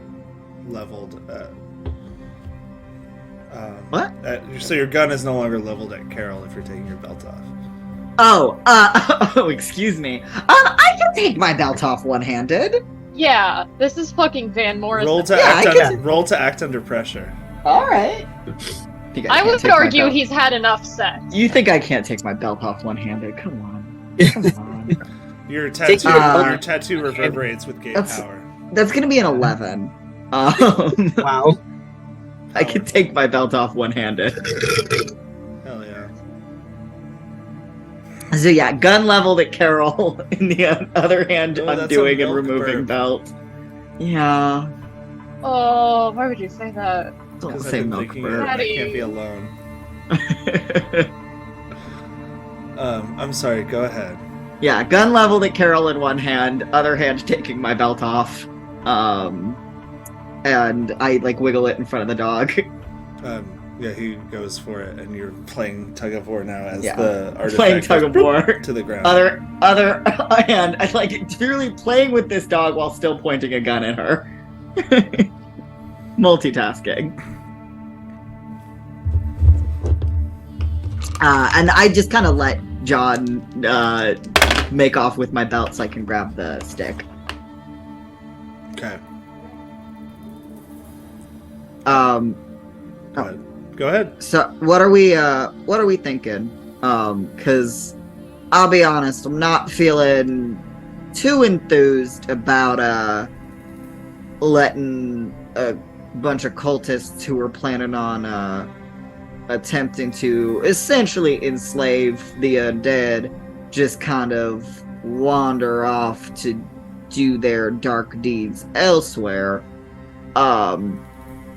leveled at... What? So your gun is no longer leveled at Carol if you're taking your belt off. Oh, excuse me. I can take my belt off one-handed. Yeah, this is fucking Van Morrison. Roll to act under pressure. All right. I would argue he's had enough sex. You think I can't take my belt off one-handed? Come on. Come on. Your tattoo reverberates with gate power. That's gonna be an 11. Wow. I can take my belt off one-handed. Hell yeah. So yeah, gun leveled at Carol. In the other hand, Oh, that's undoing a and milk removing burp. belt. Yeah. Oh, why would you say that? Don't Because say I've been milk thinking burp. I can't be alone. I'm sorry, go ahead. Yeah, gun leveled at Carol in one hand, other hand taking my belt off. And I like wiggle it in front of the dog. Yeah, he goes for it, and you're playing tug of war now as Yeah. the artifact Playing tug of war. to the ground. Other hand, I like really playing with this dog while still pointing a gun at her. Multitasking. And I just kind of let John make off with my belt so I can grab the stick. Okay. Go ahead. So what are we thinking? Cause I'll be honest, I'm not feeling too enthused about letting a bunch of cultists who are planning on attempting to essentially enslave the undead just kind of wander off to do their dark deeds elsewhere.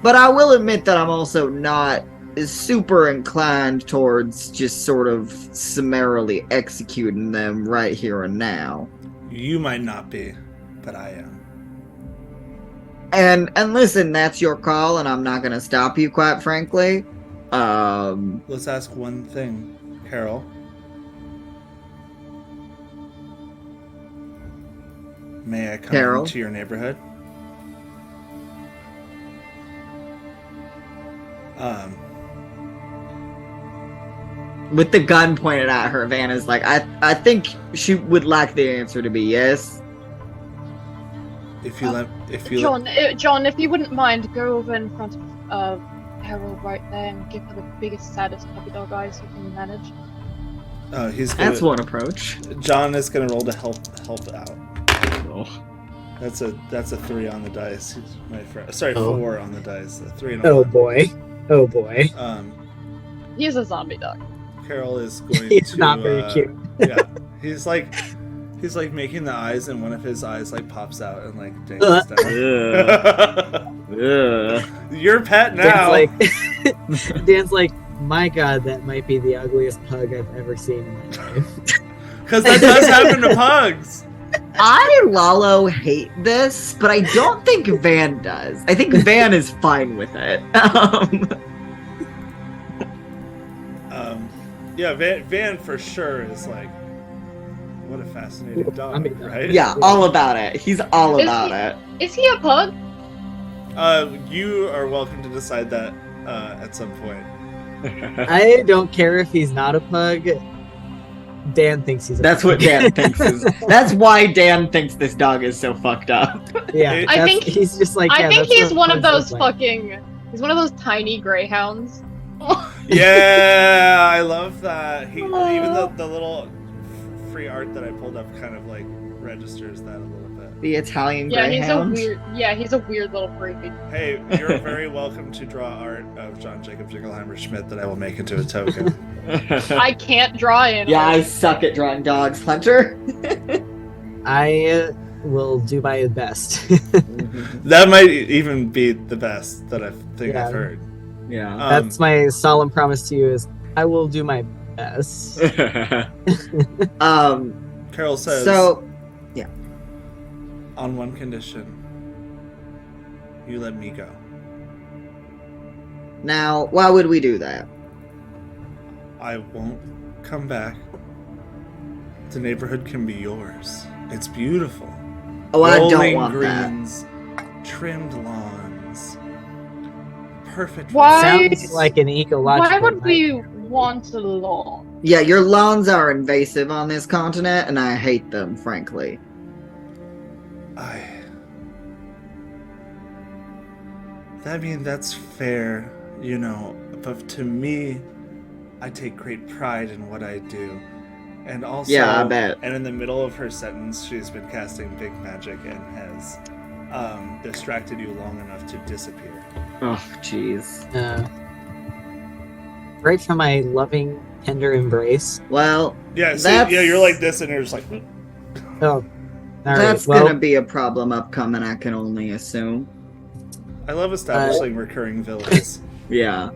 But I will admit that I'm also not super inclined towards just sort of summarily executing them right here and now. You might not be, but I am. And listen, that's your call, and I'm not gonna stop you, quite frankly. Let's ask one thing, Carol. May I come into your neighborhood? With the gun pointed at her, Vanna's like, I think she would like the answer to be yes. If you John, if you wouldn't mind, go over in front of Harold right there and give her the biggest, saddest puppy dog eyes you can manage. That's one approach. John is gonna roll to help out. Oh. That's a 3 on the dice. He's my friend. Sorry, 4 on the dice. A 3 and a 1. Oh boy. He's a zombie dog. Carol is going He's to. not very cute. Yeah, he's like making the eyes, and one of his eyes like pops out and like dangles down. Your pet now. Dan's like, my God, that might be the ugliest pug I've ever seen in my life. Because that does happen to pugs. I and Lalo hate this, but I don't think Van does. I think Van is fine with it. Yeah, Van for sure is like, what a fascinating dog, right? Yeah, all about it. He's all about it. Is he a pug? You are welcome to decide that at some point. I don't care if he's not a pug. Dan thinks he's a That's pug. what Dan thinks is. That's why Dan thinks this dog is so fucked up. Yeah, I think he's just like. I yeah, think that's he's what one of pugs those look like. fucking. He's one of those tiny greyhounds. Yeah, I love that. Even the little free art that I pulled up kind of like registers that a little bit. The Italian Yeah, Greyhound. he's a weird little freak. Hey, you're very welcome to draw art of John Jacob Jingleheimer Schmidt that I will make into a token. I can't draw animals. Yeah, I suck at drawing dogs, Hunter. I will do my best. That might even be the best that I think Yeah. I've heard. Yeah. That's my solemn promise to you: is I will do my best. Carol says, So, on one condition, you let me go. now, why would we do that? I won't come back. The neighborhood can be yours. It's beautiful. Oh, I don't Rolling want that. greens, trimmed lawns, perfect. Why? Sounds like an ecological. Why would we nightmare. want a lawn? Yeah, your lawns are invasive on this continent, and I hate them, frankly. That's fair, but to me, I take great pride in what I do. And also, Yeah, I bet. And in the middle of her sentence, she's been casting big magic and has distracted you long enough to disappear. Oh, jeez. Right from my loving, tender embrace. Well, Yeah, see, That's- yeah, you're like this, and you're just like, Oh, all right. that's Well, gonna be a problem upcoming, I can only assume. I love establishing recurring villains. Yeah.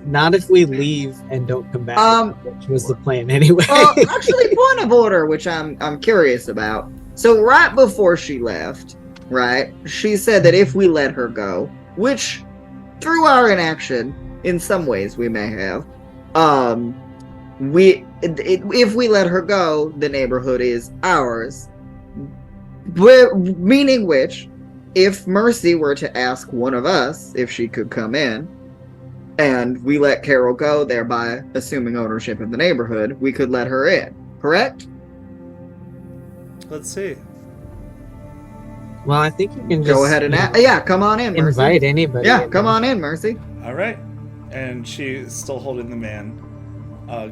not if we leave and don't come back. Which was the plan anyway. Well, actually, point of order, which I'm curious about. So right before she left, right, she said that if we let her go, which through our inaction, in some ways we may have, if we let her go, the neighborhood is ours. Meaning which, if Mercy were to ask one of us if she could come in, and we let Carol go, thereby assuming ownership of the neighborhood, we could let her in. Correct? Let's see. Well, I think you can just Go ahead and yeah, come on in, Mercy. invite anybody. Yeah, come on in, Mercy. All right. And she's still holding the man.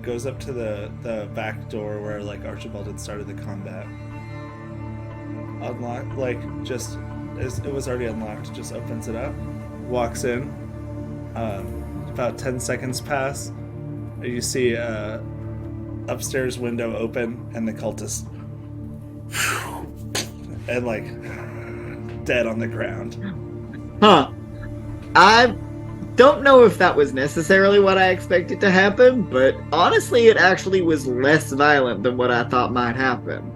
Goes up to the back door where like Archibald had started the combat. Just as it was already unlocked, just opens it up, walks in. About 10 seconds pass. You see upstairs window open and the cultist and like dead on the ground. Huh. I don't know if that was necessarily what I expected to happen, but honestly, it actually was less violent than what I thought might happen.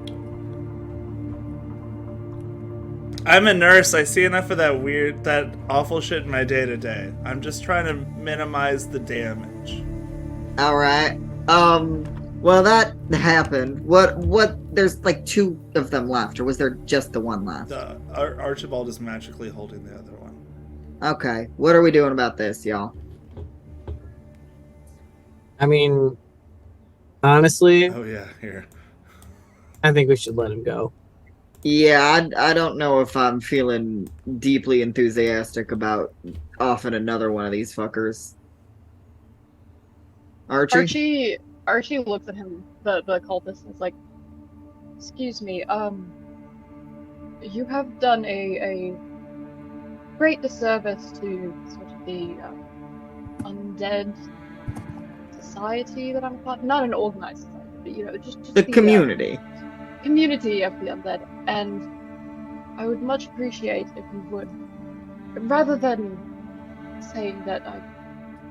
I'm a nurse. I see enough of that awful shit in my day-to-day. I'm just trying to minimize the damage. Alright. Well, that happened. There's like two of them left, or was there just the one left? Archibald is magically holding the other one. Okay. What are we doing about this, y'all? I mean, honestly, Oh yeah, here. I think we should let him go. Yeah, I don't know if I'm feeling deeply enthusiastic about offing another one of these fuckers. Archie? Archie looks at him, the cultist, and is like, "Excuse me, you have done a great disservice to sort of the undead society that I'm part. Not an organized society, but just The community. Community of the undead, and I would much appreciate if you would, rather than saying that I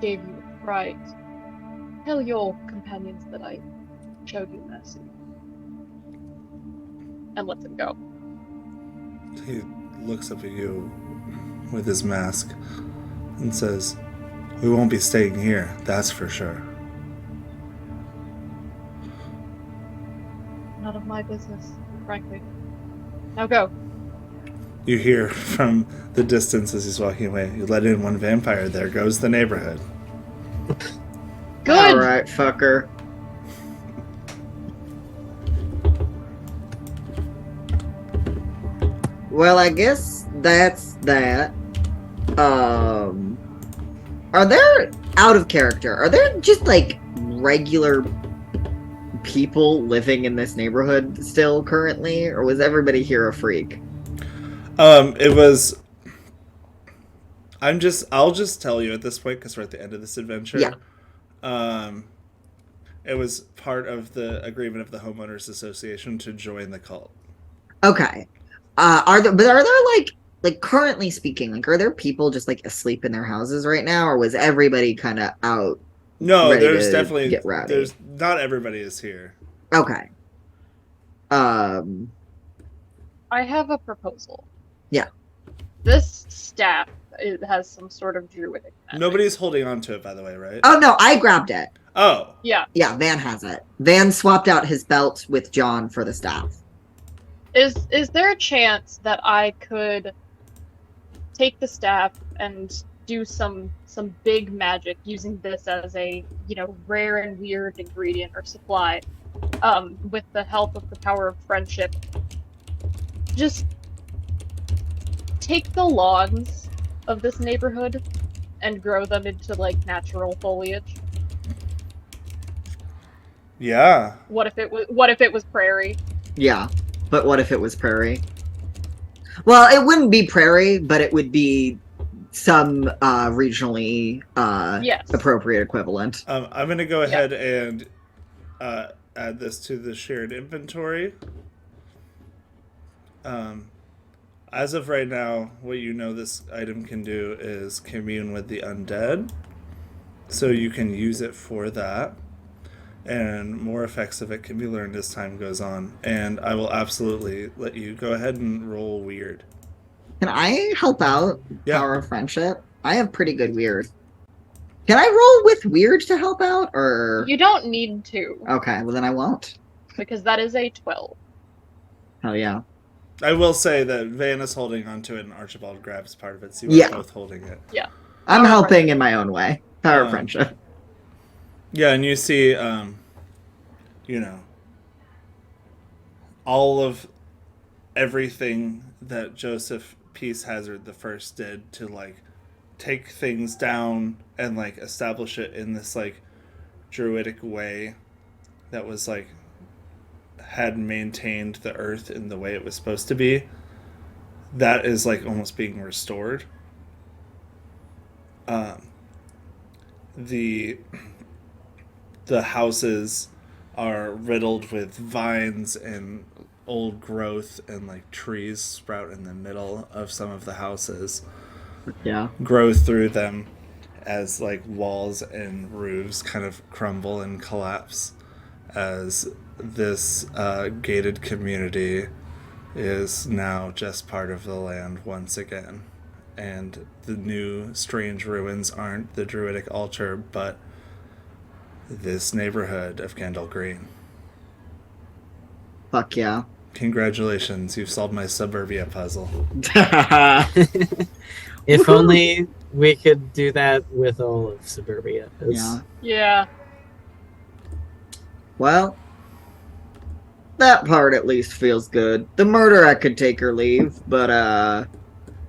gave you a fright, tell your companions that I showed you mercy, and let them go." He looks up at you with his mask and says, "We won't be staying here, that's for sure." None of my business, frankly. Now go. You hear from the distance as he's walking away, you let in one vampire, there goes the neighborhood. Good. Alright, fucker. Well, I guess that's that. Are there, out of character, are there just, like, regular people living in this neighborhood still currently? Or was everybody here a freak? It was... I'll just tell you at this point, because we're at the end of this adventure. Yeah. It was part of the agreement of the Homeowners Association to join the cult. Okay. Are there like currently speaking, like, are there people just like asleep in their houses right now, or was everybody kind of out? No, ready there's to definitely get rowdy? there's not everybody is here. Okay. I have a proposal. Yeah. This staff has some sort of druidic magic. Nobody's holding on to it, by the way, right? Oh no, I grabbed it. Oh. Yeah. Yeah, Van has it. Van swapped out his belt with John for the staff. Is there a chance that I could take the staff and do some big magic using this as a, rare and weird ingredient or supply, with the help of the power of friendship? Just take the lawns of this neighborhood and grow them into, like, natural foliage. Yeah. What if it was prairie? Yeah, but what if it was prairie? Well, it wouldn't be prairie, but it would be some regionally Yes. appropriate equivalent. I'm going to go ahead and add this to the shared inventory. As of right now, what this item can do is commune with the undead. So you can use it for that. And more effects of it can be learned as time goes on. And I will absolutely let you go ahead and roll weird. Can I help out? Yeah. Power of friendship? I have pretty good weird. Can I roll with weird to help out, or...? You don't need to. Okay, well then I won't. Because that is a 12. Hell yeah. I will say that Van is holding onto it and Archibald grabs part of it, so you are both holding it. Yeah. I'm Power of helping friendship. in my own way. Power of friendship. Yeah, and you see, all of everything that Joseph Peace Hazard the First did to, like, take things down and, like, establish it in this, like, druidic way that was, like, had maintained the earth in the way it was supposed to be. That is, like, almost being restored. The houses are riddled with vines and old growth, and like trees sprout in the middle of some of the houses. Yeah. Grow through them as like walls and roofs kind of crumble and collapse as this gated community is now just part of the land once again. And the new strange ruins aren't the druidic altar, but this neighborhood of Kendall Green. Fuck yeah. Congratulations, you've solved my suburbia puzzle. If only we could do that with all of suburbia. Yeah. Yeah. Well, that part at least feels good. The murder I could take or leave, but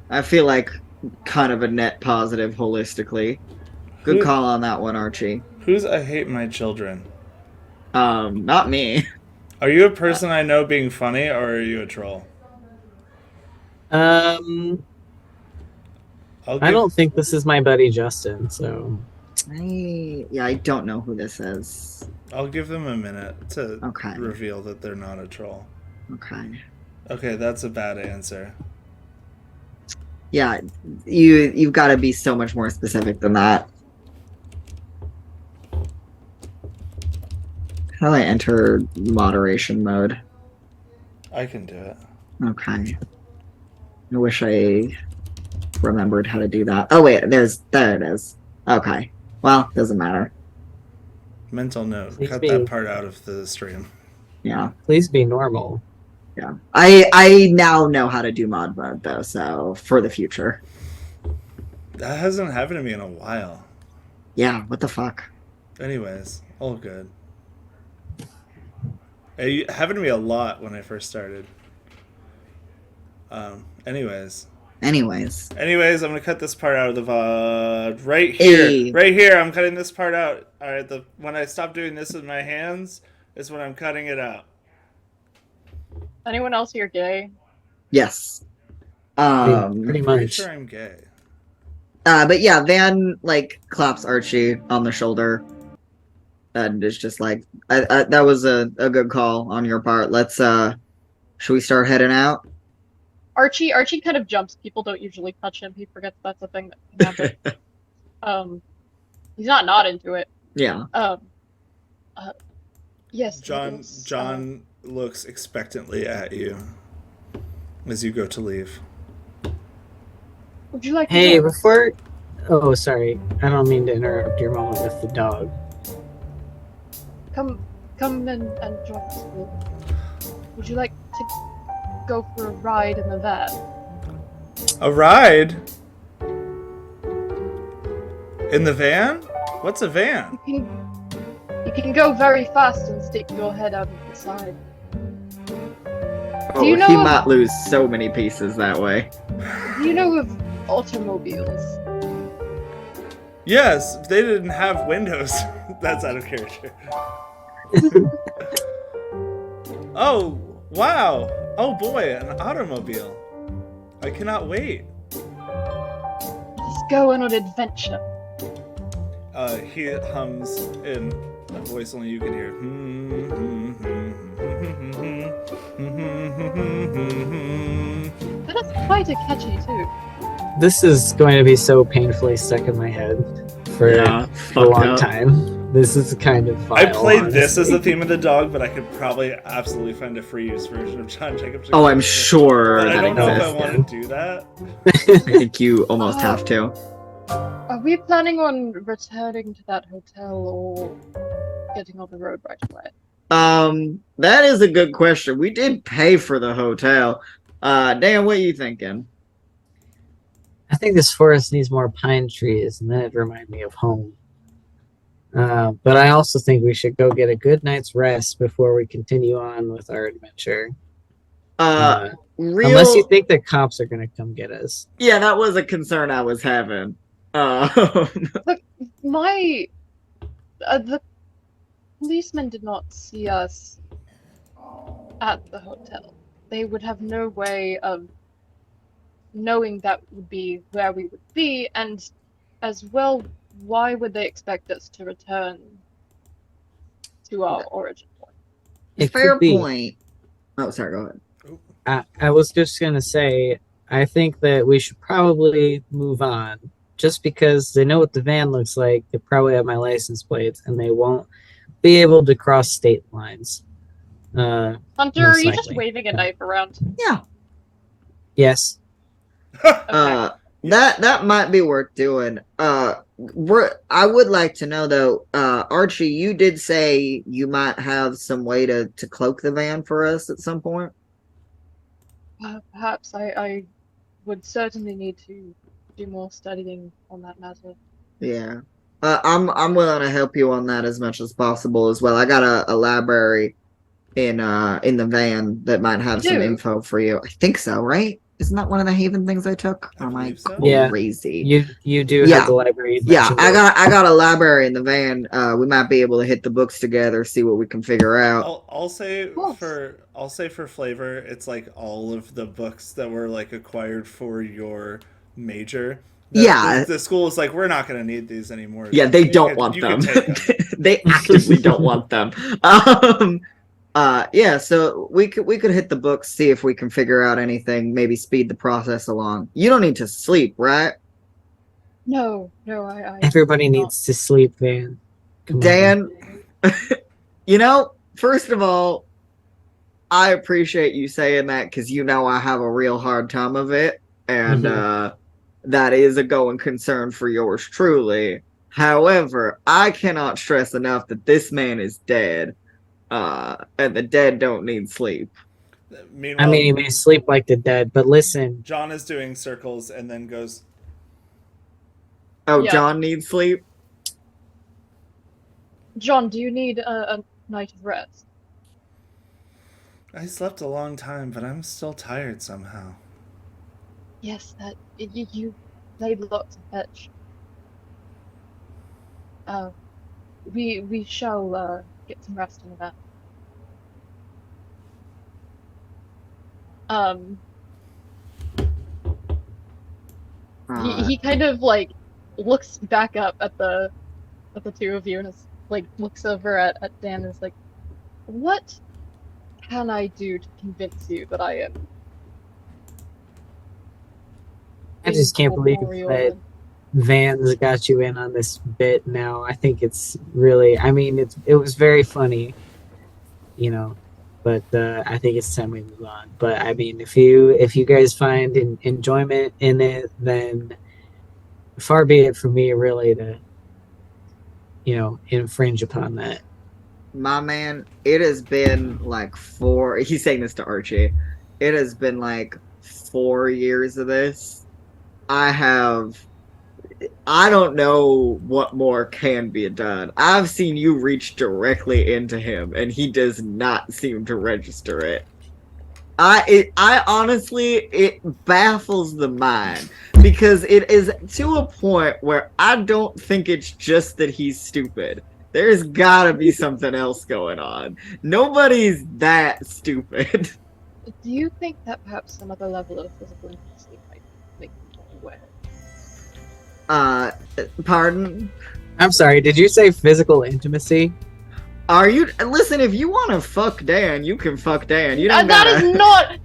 I feel like kind of a net positive holistically. Good call on that one, Archie. Who's I hate my children? Not me. Are you a person I know being funny, or are you a troll? I don't think this is my buddy Justin, so... I don't know who this is. I'll give them a minute to Okay. reveal that they're not a troll. Okay. Okay, that's a bad answer. Yeah, you've got to be so much more specific than that. How do I enter moderation mode? I can do it. Okay. I wish I remembered how to do that. Oh wait, there it is. Okay. Well, doesn't matter. Mental note, Please cut be. that part out of the stream. Yeah. Please be normal. Yeah. I now know how to do mod mode though, so for the future. That hasn't happened to me in a while. Yeah, what the fuck? Anyways, all good. It happened to me a lot when I first started. Anyways, I'm gonna cut this part out of the VOD right here. Hey. Right here, I'm cutting this part out. All right, when I stop doing this with my hands is when I'm cutting it out. Anyone else here gay? Yes. Pretty Pretty much. sure I'm gay. But yeah, Van like claps Archie on the shoulder, and it's just like, that was a good call on your part. Let's should we start heading out? Archie kind of jumps. People don't usually touch him. He forgets that's a thing that can happen. He's not into it. Yeah. Yes. John looks expectantly at you as you go to leave. Would you like to Hey, go? before... Oh, sorry. I don't mean to interrupt your moment with the dog. Come and join us. Would you like to go for a ride in the van? A ride? In the van? What's a van? You can go very fast and stick your head out of the side. Oh, you know he of- might lose so many pieces that way. Do you know of automobiles? Yes, they didn't have windows. That's out of character. Oh, wow. Oh boy, an automobile. I cannot wait. Let's go on an adventure. He hums in a voice only you can hear. That is quite a catchy too. This is going to be so painfully stuck in my head for a long time. This is kind of I vile, played honestly. this as the theme of the dog, but I could probably absolutely find a free use version of John Jacobs. Oh, I'm sure But I that don't know if I exists. want to do that. I think you almost have to. Are we planning on returning to that hotel or getting on the road right away? That is a good question. We did pay for the hotel. Dan, what are you thinking? I think this forest needs more pine trees, and then it'd remind me of home. But I also think we should go get a good night's rest before we continue on with our adventure. Unless you think the cops are going to come get us. Yeah, that was a concern I was having. Look, the policemen did not see us at the hotel. They would have no way of knowing that would be where we would be, and as well, why would they expect us to return to our origin point? It Fair could be. point. Oh, sorry, go ahead. I was just going to say, I think that we should probably move on. Just because they know what the van looks like, they probably have my license plates, and they won't be able to cross state lines. Hunter, Most are you just likely. waving a knife around? Yeah. Yes. Okay. That might be worth doing. I would like to know though, Archie, you did say you might have some way to cloak the van for us at some point. Perhaps I would certainly need to do more studying on that matter. Yeah. I'm willing to help you on that as much as possible as well. I got a library in the van that might have You some do? info for you. I think so, right? Isn't that one of the Haven things I took? I Or am I believe so. Yeah. crazy? You do Yeah. have the library. Yeah, mentioned I it. got a library in the van. We might be able to hit the books together, see what we can figure out. I'll say course. for flavor, it's like all of the books that were like acquired for your major. Yeah. The school is like, we're not going to need these anymore. Yeah, they You don't can- want you them. can take them. They actively don't want them. Yeah, so we could hit the books, see if we can figure out anything, maybe speed the process along. You don't need to sleep, right? No, I Everybody not. needs to sleep, man. Come on. Dan, first of all, I appreciate you saying that because I have a real hard time of it, and that is a going concern for yours truly. However, I cannot stress enough that this man is dead, and the dead don't need sleep. Meanwhile, I mean, he may sleep like the dead, but listen, John is doing circles and then goes, Oh, Yeah. John needs sleep? John, do you need a night of rest? I slept a long time, but I'm still tired somehow. Yes, you played lots of fetch. We shall get some rest in that. He kind of like looks back up at the two of you and is like looks over at Dan and is like, what can I do to convince you that I am? I just can't believe incorporeal that and- Van's got you in on this bit now. I think it's really, I mean, it was very funny, you know, but I think it's time we move on. But I mean, if you guys find enjoyment in it, then far be it for me really to, infringe upon that. My man, it has been like he's saying this to Archie. It has been like 4 years of this. I don't know what more can be done. I've seen you reach directly into him, and he does not seem to register it. I honestly, it baffles the mind because it is to a point where I don't think it's just that he's stupid. There's gotta be something else going on. Nobody's that stupid. Do you think that perhaps some other level of physical intimacy might make you aware? Pardon? I'm sorry, did you say physical intimacy? Listen, if you want to fuck Dan, you can fuck Dan. You don't That gotta...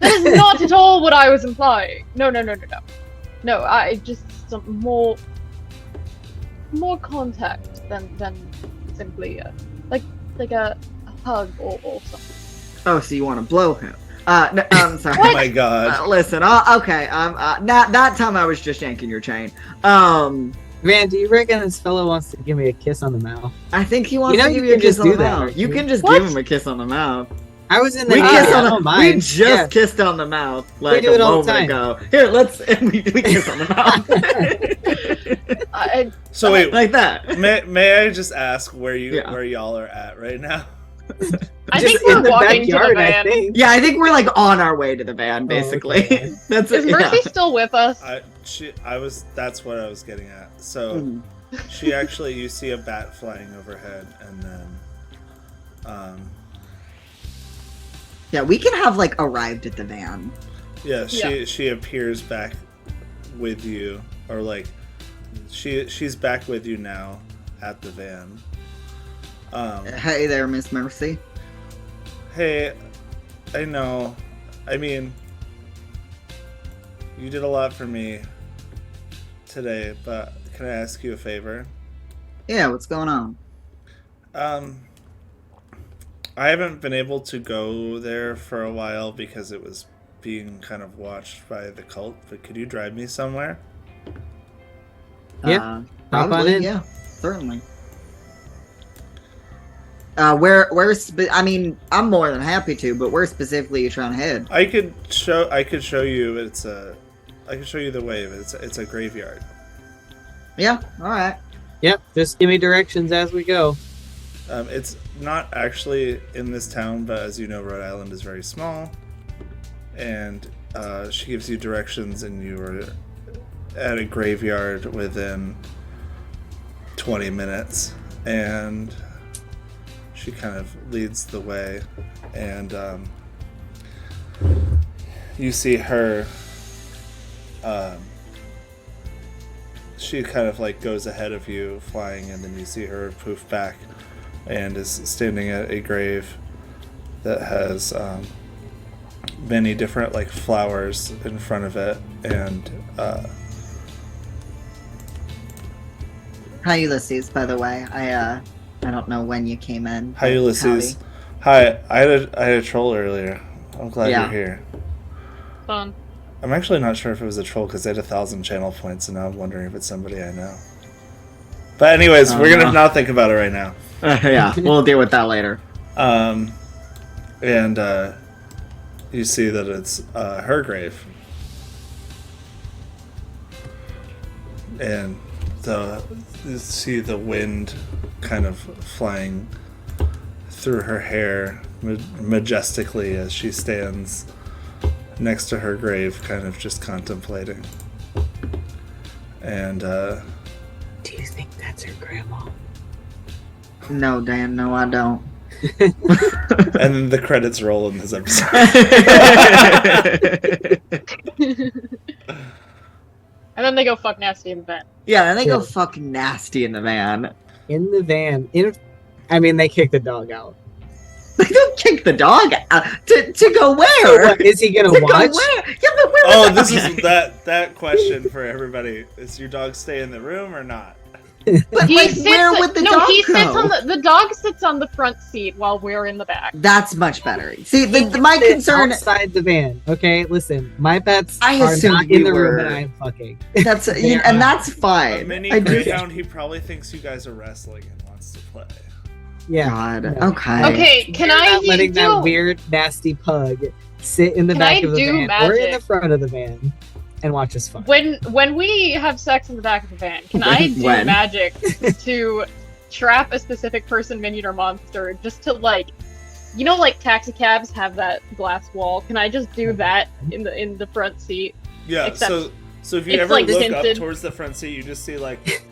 is not at all what I was implying. No. No, I just some more contact than simply like a hug or something. Oh, so you want to blow him? No, I'm sorry. oh my god. Listen, okay. That time I was just yanking your chain. Van, do you reckon this fellow wants to give me a kiss on the mouth? I think he wants You know to give you you a can kiss just on the do that, mouth. right? You can just What? give him a kiss on the mouth. I was in the We Navy, kiss I on don't the. mind. We just Yeah. kissed on the mouth like do a it all the moment time. ago. Here, we kiss on the mouth. So wait, like that. may I just ask where Yeah. where y'all are at right now? I Just think we're in the walking to the backyard, I van. think. Yeah, I think we're like on our way to the van, basically. okay. That's Is it. Mercy Yeah. still with us? That's what I was getting at. So Mhm. you see a bat flying overhead, and then Yeah, we can have like arrived at the van. yeah, Yeah. she appears back with you, or like she's back with you now at the van. Hey there, Miss Mercy. Hey, I know. I mean, you did a lot for me today, but can I ask you a favor? Yeah, what's going on? I haven't been able to go there for a while because it was being kind of watched by the cult, but could you drive me somewhere? Yeah, hop on Probably, in. yeah, certainly. I mean, I'm more than happy to, but where specifically are you trying to head? I could show you. I could show you the way. But it's a graveyard. Yeah, alright. Yep, just give me directions as we go. It's not actually in this town, but as you know, Rhode Island is very small. And she gives you directions, and you are at a graveyard within 20 minutes. And she kind of leads the way, and you see her. She kind of like goes ahead of you, flying, and then you see her poof back, and is standing at a grave that has many different like flowers in front of it, and Hi, Ulysses, by the way. I don't know when you came in. hi but Ulysses. howdy. Hi, I had a troll earlier. I'm glad Yeah. you're here. Fun. I'm actually not sure if it was a troll because they had 1,000 channel points, and now I'm wondering if it's somebody I know. But anyways, we're gonna not think about it right now. Yeah, we'll deal with that later. And you see that it's her grave. And you see the wind kind of flying through her hair majestically as she stands next to her grave, kind of just contemplating. And Do you think that's her grandma? No, Dan, no, I don't. and then the credits roll in this episode. And then they go fuck nasty in the van. Yeah, and they go Yeah. fucking nasty in the van. In the van. They kick the dog out. They don't kick the dog out. To go So where? what, is he gonna To go watch? where? Yeah, but where Oh, was this okay. is that question for everybody. Is your dog stay in the room or not? But like, where would the dog he go? sits on the dog sits on the front seat while we're in the back. That's much better. See, He my can sit concern. outside the van. Okay, listen, my pets I are assumed not in you the room were- that I'm fucking. That's and that's fine. A mini I just- greyhound, he probably thinks you guys are wrestling and wants to play. Yeah. God. No. Okay. Okay, can You're I not letting do? that weird, nasty pug sit in the Can back I of the do van or in the magic? front of the van and watch us fuck? When we have sex in the back of the van, can I do When? magic to trap a specific person, minion, or monster, just to like taxi cabs have that glass wall? Can I just do that in the front seat? Yeah, Except so if you it's, ever like, look tinted. up towards the front seat, you just see like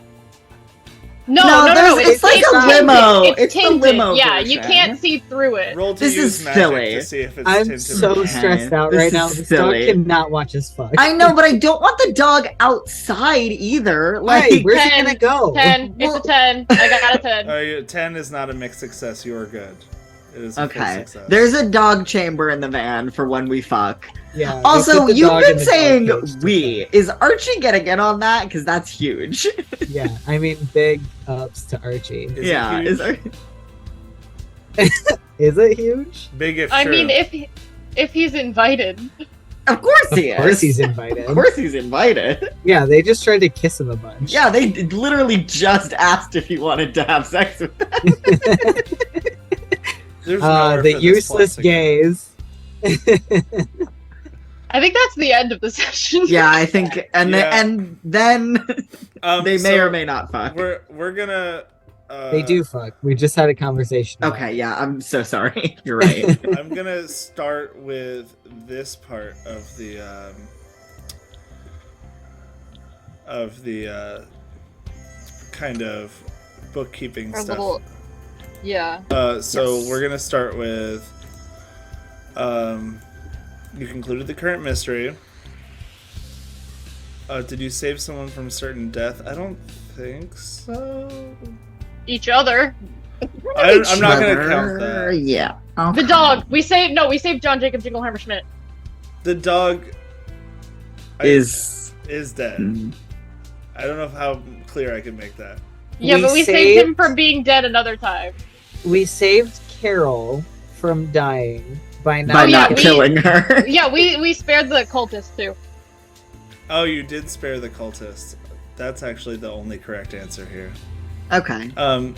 No. it's like a tinted. limo. It's It's the tinted. limo Yeah, you version. can't see through it. roll to This use is magic silly. to see if it's I'm tinted so or not. stressed out This right is now. This silly. dog cannot watch us fuck. I know, but I don't want the dog outside either. Like, Hey, where's he 10, gonna go? 10. It's a 10. I got a 10. 10 is not a mixed success. You're good. It is a full okay, success. there's a dog chamber in the van for when we fuck. Yeah. we Also, put the you've dog in been the saying dog cage to we. Is Archie getting in on that? Because that's huge. fuck. Yeah, I mean, big ups to Archie. Is it yeah, huge? Is it huge? Big if I true. mean, if he's invited. Of course he is. Of course he's invited. Of course he's invited. Yeah, they just tried to kiss him a bunch. Yeah, they literally just asked if he wanted to have sex with them. There's nowhere The for this useless plot to go. gays. I think that's the end of the session. Yeah, I think, and Yeah. then they may So or may not fuck. We're gonna. They do fuck. We just had a conversation. about Okay, it. yeah, I'm so sorry. You're right. I'm gonna start with this part of the kind of bookkeeping Or stuff. little, yeah. So Yes. we're gonna start with. You concluded the current mystery. Did you save someone from certain death? I don't think so. Each other. I'm not gonna count that. Yeah. The dog. We saved John Jacob Jingleheimer Schmidt. The dog Is dead. mm, I don't know how clear I can make that. Yeah, We but we saved saved- him from being dead another time. We saved Carol from dying by not. by yeah, not we- killing her. Yeah, we spared the cultist too. Oh, you did spare the cultist. That's actually the only correct answer here. Okay.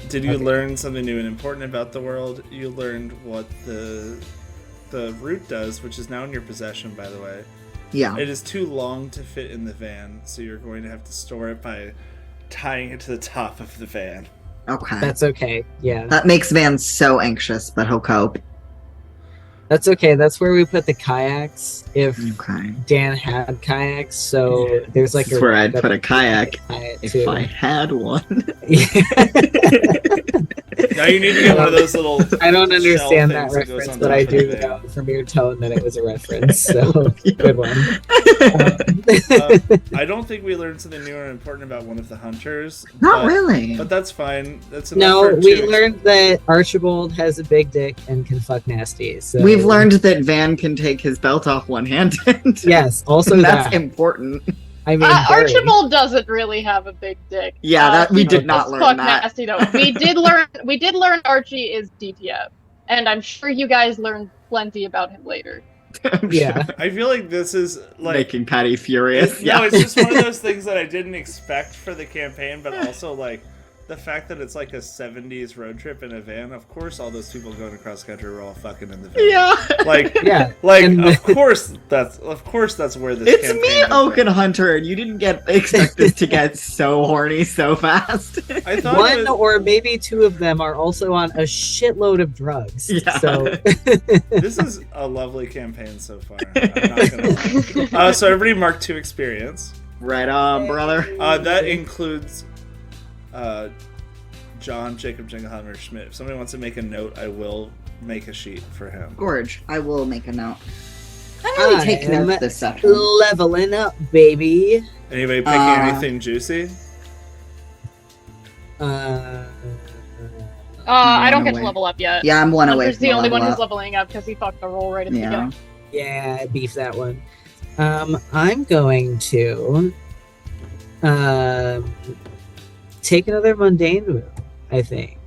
Did you Okay. learn something new and important about the world? You learned what the root does, which is now in your possession, by the way. Yeah. It is too long to fit in the van, so you're going to have to store it by tying it to the top of the van. Okay. That's okay. Yeah, That makes Van so anxious, but he'll cope. that's okay. That's where we put the kayaks. If Okay. Dan had kayaks, so there's like That's where I'd put a kayak if I had one. Now you need to get one of those little. I don't understand shell that things goes reference, on but top I of the do van. know from your tone that it was a reference. So good one. I don't think we learned something new and important about one of the hunters. Not but- really. But that's fine. That's enough No, for we two. learned that Archibald has a big dick and can fuck nasty. So We've learned that Van can take his belt off one-handed. Yes, also That's that. important. I mean, very. Archibald doesn't really have a big dick. Yeah, that we he did not is learn fuck that. nasty though. We did learn Archie is DTF, and I'm sure you guys learned plenty about him later. Yeah. I feel like this is like. Making Patty furious. No, it's just one of those things that I didn't expect for the campaign, but also like the fact that it's like a 70s road trip in a van, of course all those people going across country were all fucking in the van. Yeah. Like, Yeah. like And of course that's where this It's campaign me, is Oak going. and Hunter, and you didn't expect this to get so horny so fast. I thought One it was, or maybe two of them are also on a shitload of drugs. Yeah. So this is a lovely campaign so far. I'm not gonna lie. So everybody mark 2 experience. Right on, brother. That includes John, Jacob, Jingleheimer, Schmidt. If somebody wants to make a note, I will make a sheet for him. Gorge, I will make a note. I really I take am notes this session. leveling up, baby. Anybody picking anything juicy? I don't get away. to level up yet. Yeah, I'm one away Hunter's from the only one level who's up. leveling up because he fucked the roll right at the Yeah. beginning. Yeah, I beefed that one. I'm going to take another mundane move, I think.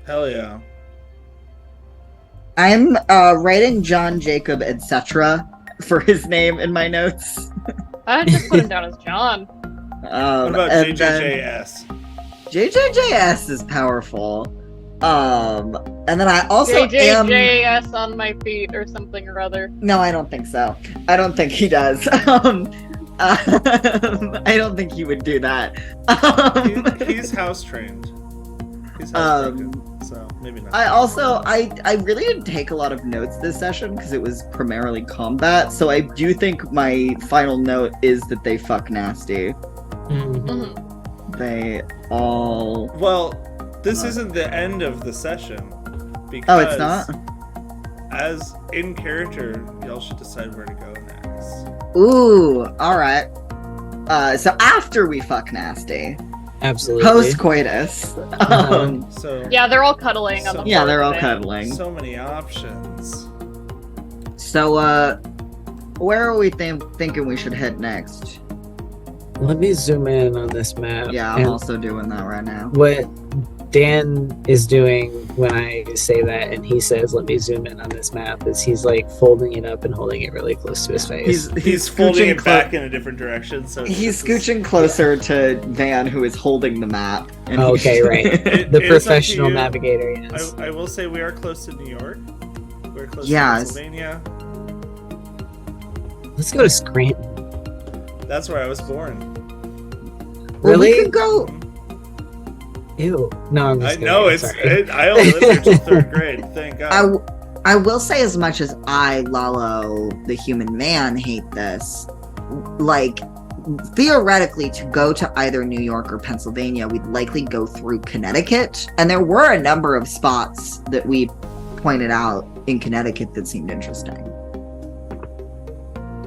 Hell yeah. I'm writing John, Jacob, etc. for his name in my notes. I just put him down as John. What about and then JJJS? JJJS is powerful. And then I also am... JJJS on my feet or something or other. No, I don't think so. I don't think he does. I don't think he would do that. He's house trained. He's house broken, so maybe not. I really didn't take a lot of notes this session because it was primarily combat. So I do think my final note is that they fuck nasty. Mhm. They all. Well, this isn't the end of the session. Because Oh, it's not. As in character, y'all should decide where to go next. Ooh, all right. So after we fuck nasty, Absolutely. post coitus. So Yeah, they're all cuddling on the Yeah, floor they're all today. cuddling. so many options. So, where are we thinking we should head next? Let me zoom in on this map. Yeah, I'm and also doing that right now. what Dan is doing when I say that and he says, let me zoom in on this map, is he's like folding it up and holding it really close to his face. He's folding it back in a different direction. So He's this is- scooching closer to Van, who is holding the map. And Oh, okay, right. It- The it is up to professional you. navigator, yes. I will say we are close to New York. We're close Yes. to Pennsylvania. Let's go to Scranton. That's where I was born. Well, Really? we could go. Ew. No, I'm I just kidding. know Sorry. I only lived here till 3rd grade. Thank God. I will say, as much as I, Lalo, the human man, hate this, like, theoretically, to go to either New York or Pennsylvania, we'd likely go through Connecticut. And there were a number of spots that we pointed out in Connecticut that seemed interesting.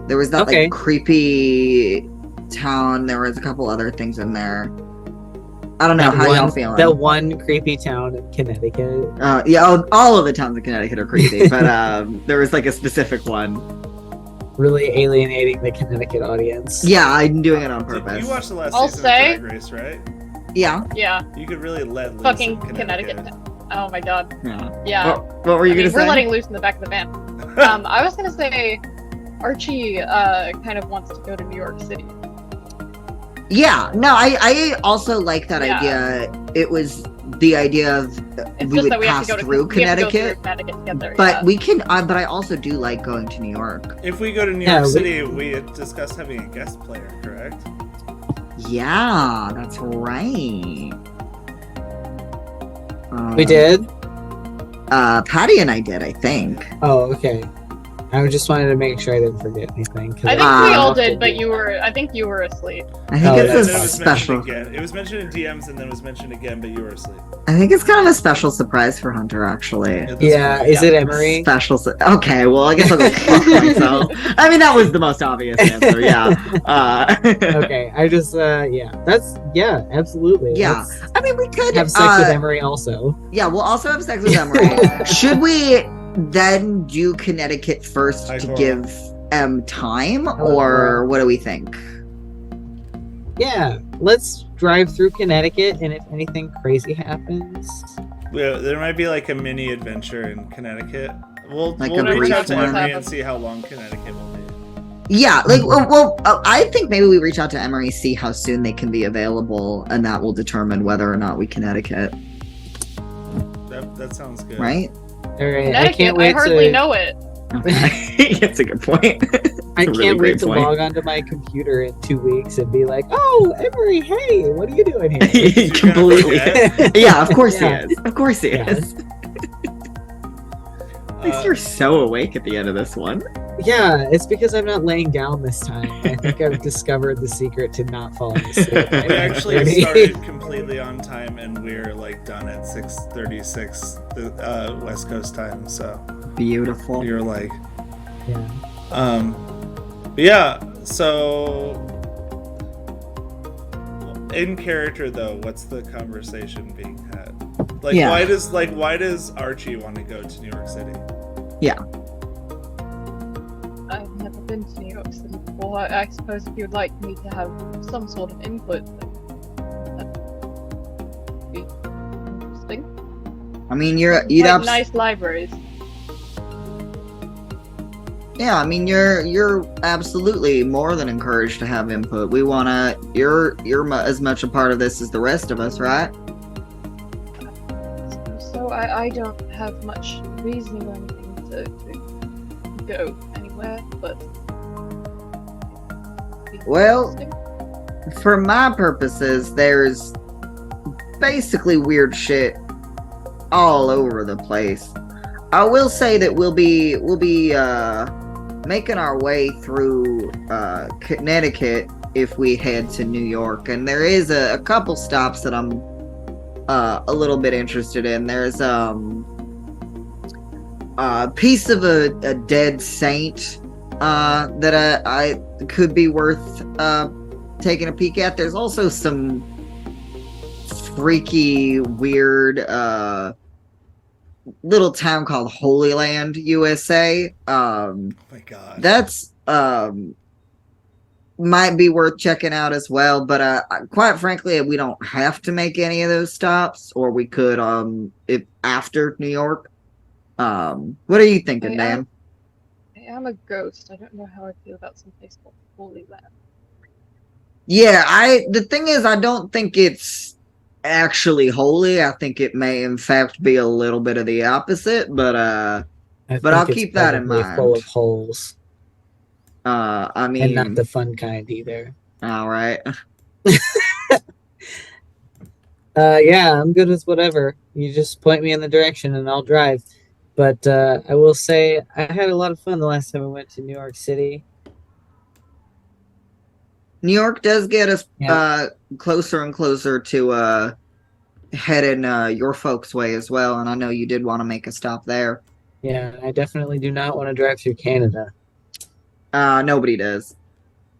There was that, Okay. like, creepy town. There was a couple other things in there. I don't know. How y'all feeling? The one creepy town in Connecticut. Yeah, all of the towns in Connecticut are creepy, but there was like a specific one. Really alienating the Connecticut audience. Yeah, I'm doing it on Did purpose. you watched the last I'll season say- of Drag Race, right? Yeah. Yeah, You could really let loose fucking in Connecticut. Oh my god. Yeah. Yeah. What were you I mean, gonna we're say? letting loose in the back of the van. I was gonna say Archie kind of wants to go to New York City. Yeah. No, I also like that Yeah. idea. It was the idea of It's we just would that we have pass to go to through we have to go Connecticut, through Connecticut to get there. but yeah. we can. But I also do like going to New York. If we go to New Yeah, York we- City, we had discussed having a guest player, correct? Yeah, that's right. We did? Patty and I did, I think. Oh, okay. I just wanted to make sure I didn't forget anything. 'cause I think Ah. we all did, but I think you were asleep. I think Oh, it's that's a Then it was special. mentioned again. It was mentioned in DMs and then was mentioned again, but you were asleep. I think it's kind of a special surprise for Hunter, actually. At this Yeah, point. is it Emery? Special. Okay, well, I guess I'll go fuck myself. I mean, that was the most obvious answer. Yeah. Okay, I just, yeah, absolutely. Yeah. Let's I mean, we could have sex with Emery also. Yeah, we'll also have sex with Emery. Should we then do Connecticut first Hi, to Coral. give time, Hello, or Coral. what do we think? Yeah, let's drive through Connecticut, and if anything crazy happens, Yeah, there might be like a mini adventure in Connecticut. We'll Like reach a brief out to one. Emery and see how long Connecticut will be. Yeah, like, well, I think maybe we reach out to Emory, see how soon they can be available, and that will determine whether or not we can etiquette. That sounds good. Right? All right, I Connecticut, can't I wait hardly to. know it. That's a good point. I Really can't great wait to point. log onto my computer in 2 weeks and be like, "Oh, Emery, hey, what are you doing here?" Completely. forget? Yeah, of course Yeah. he is. Of course he Yeah. is. At least you're so awake at the end of this one. Yeah, it's because I'm not laying down this time. I think I've discovered the secret to not falling asleep. We actually started completely on time, and we're like done at 6:36 West Coast time. So Beautiful. you're like, Yeah. but yeah. So in character though, what's the conversation being had? Like, Yeah. why does Archie want to go to New York City? I've never been to New York City before. I suppose if you'd like me to have some sort of input, that'd be interesting. I mean, you'd Quite nice libraries. Yeah, I mean, you're absolutely more than encouraged to have input. We wanna. You're as much a part of this as the rest of us, right? So I don't have much reasoning or anything to go anywhere, but Well, interesting. For my purposes, there's basically weird shit all over the place. I will say that we'll be making our way through Connecticut if we head to New York, and there is a couple stops that I'm a little bit interested in. There's a piece of a dead saint that I could be worth taking a peek at. There's also some freaky, weird little town called Holy Land, USA. Oh my god. That's might be worth checking out as well, but quite frankly, we don't have to make any of those stops, or we could if after New York. What are you thinking, Dan? I am a ghost. I don't know how I feel about some place called Holy Land. Yeah, the thing is, I don't think it's actually holy. I think it may in fact be a little bit of the opposite, but I But think I'll it's keep that in probably mind. Full of holes, I and mean, not the fun kind either. all right. Yeah, I'm good with whatever. You just point me in the direction and I'll drive. But I will say I had a lot of fun the last time I went to New York City. New York does get us Yeah. closer and closer to heading your folks' way as well, and I know you did want to make a stop there. Yeah, I definitely do not want to drive through Canada. Nobody does.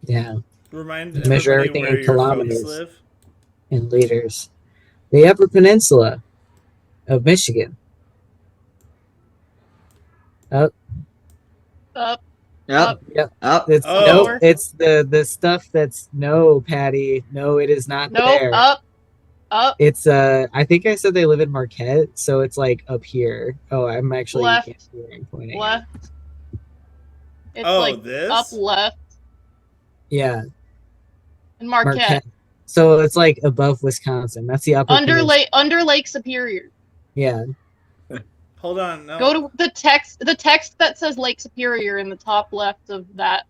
Yeah, Remind Measure everybody everything where in your kilometers. folks live. and liters. The Upper Peninsula of Michigan. Up. Yep. Yep. Up. It's Oh. nope. It's the stuff that's no, Patty. No, it is not Nope. there. Up. It's I think I said they live in Marquette, so it's like up here. Oh, I'm actually you Left. can't see where I'm pointing. Left. It's Oh, like this? up left Yeah, and Marquette. So it's like above Wisconsin. That's the upper Under peninsula. Lake Superior. Yeah. Hold on. No. Go to the text that says Lake Superior in the top left of that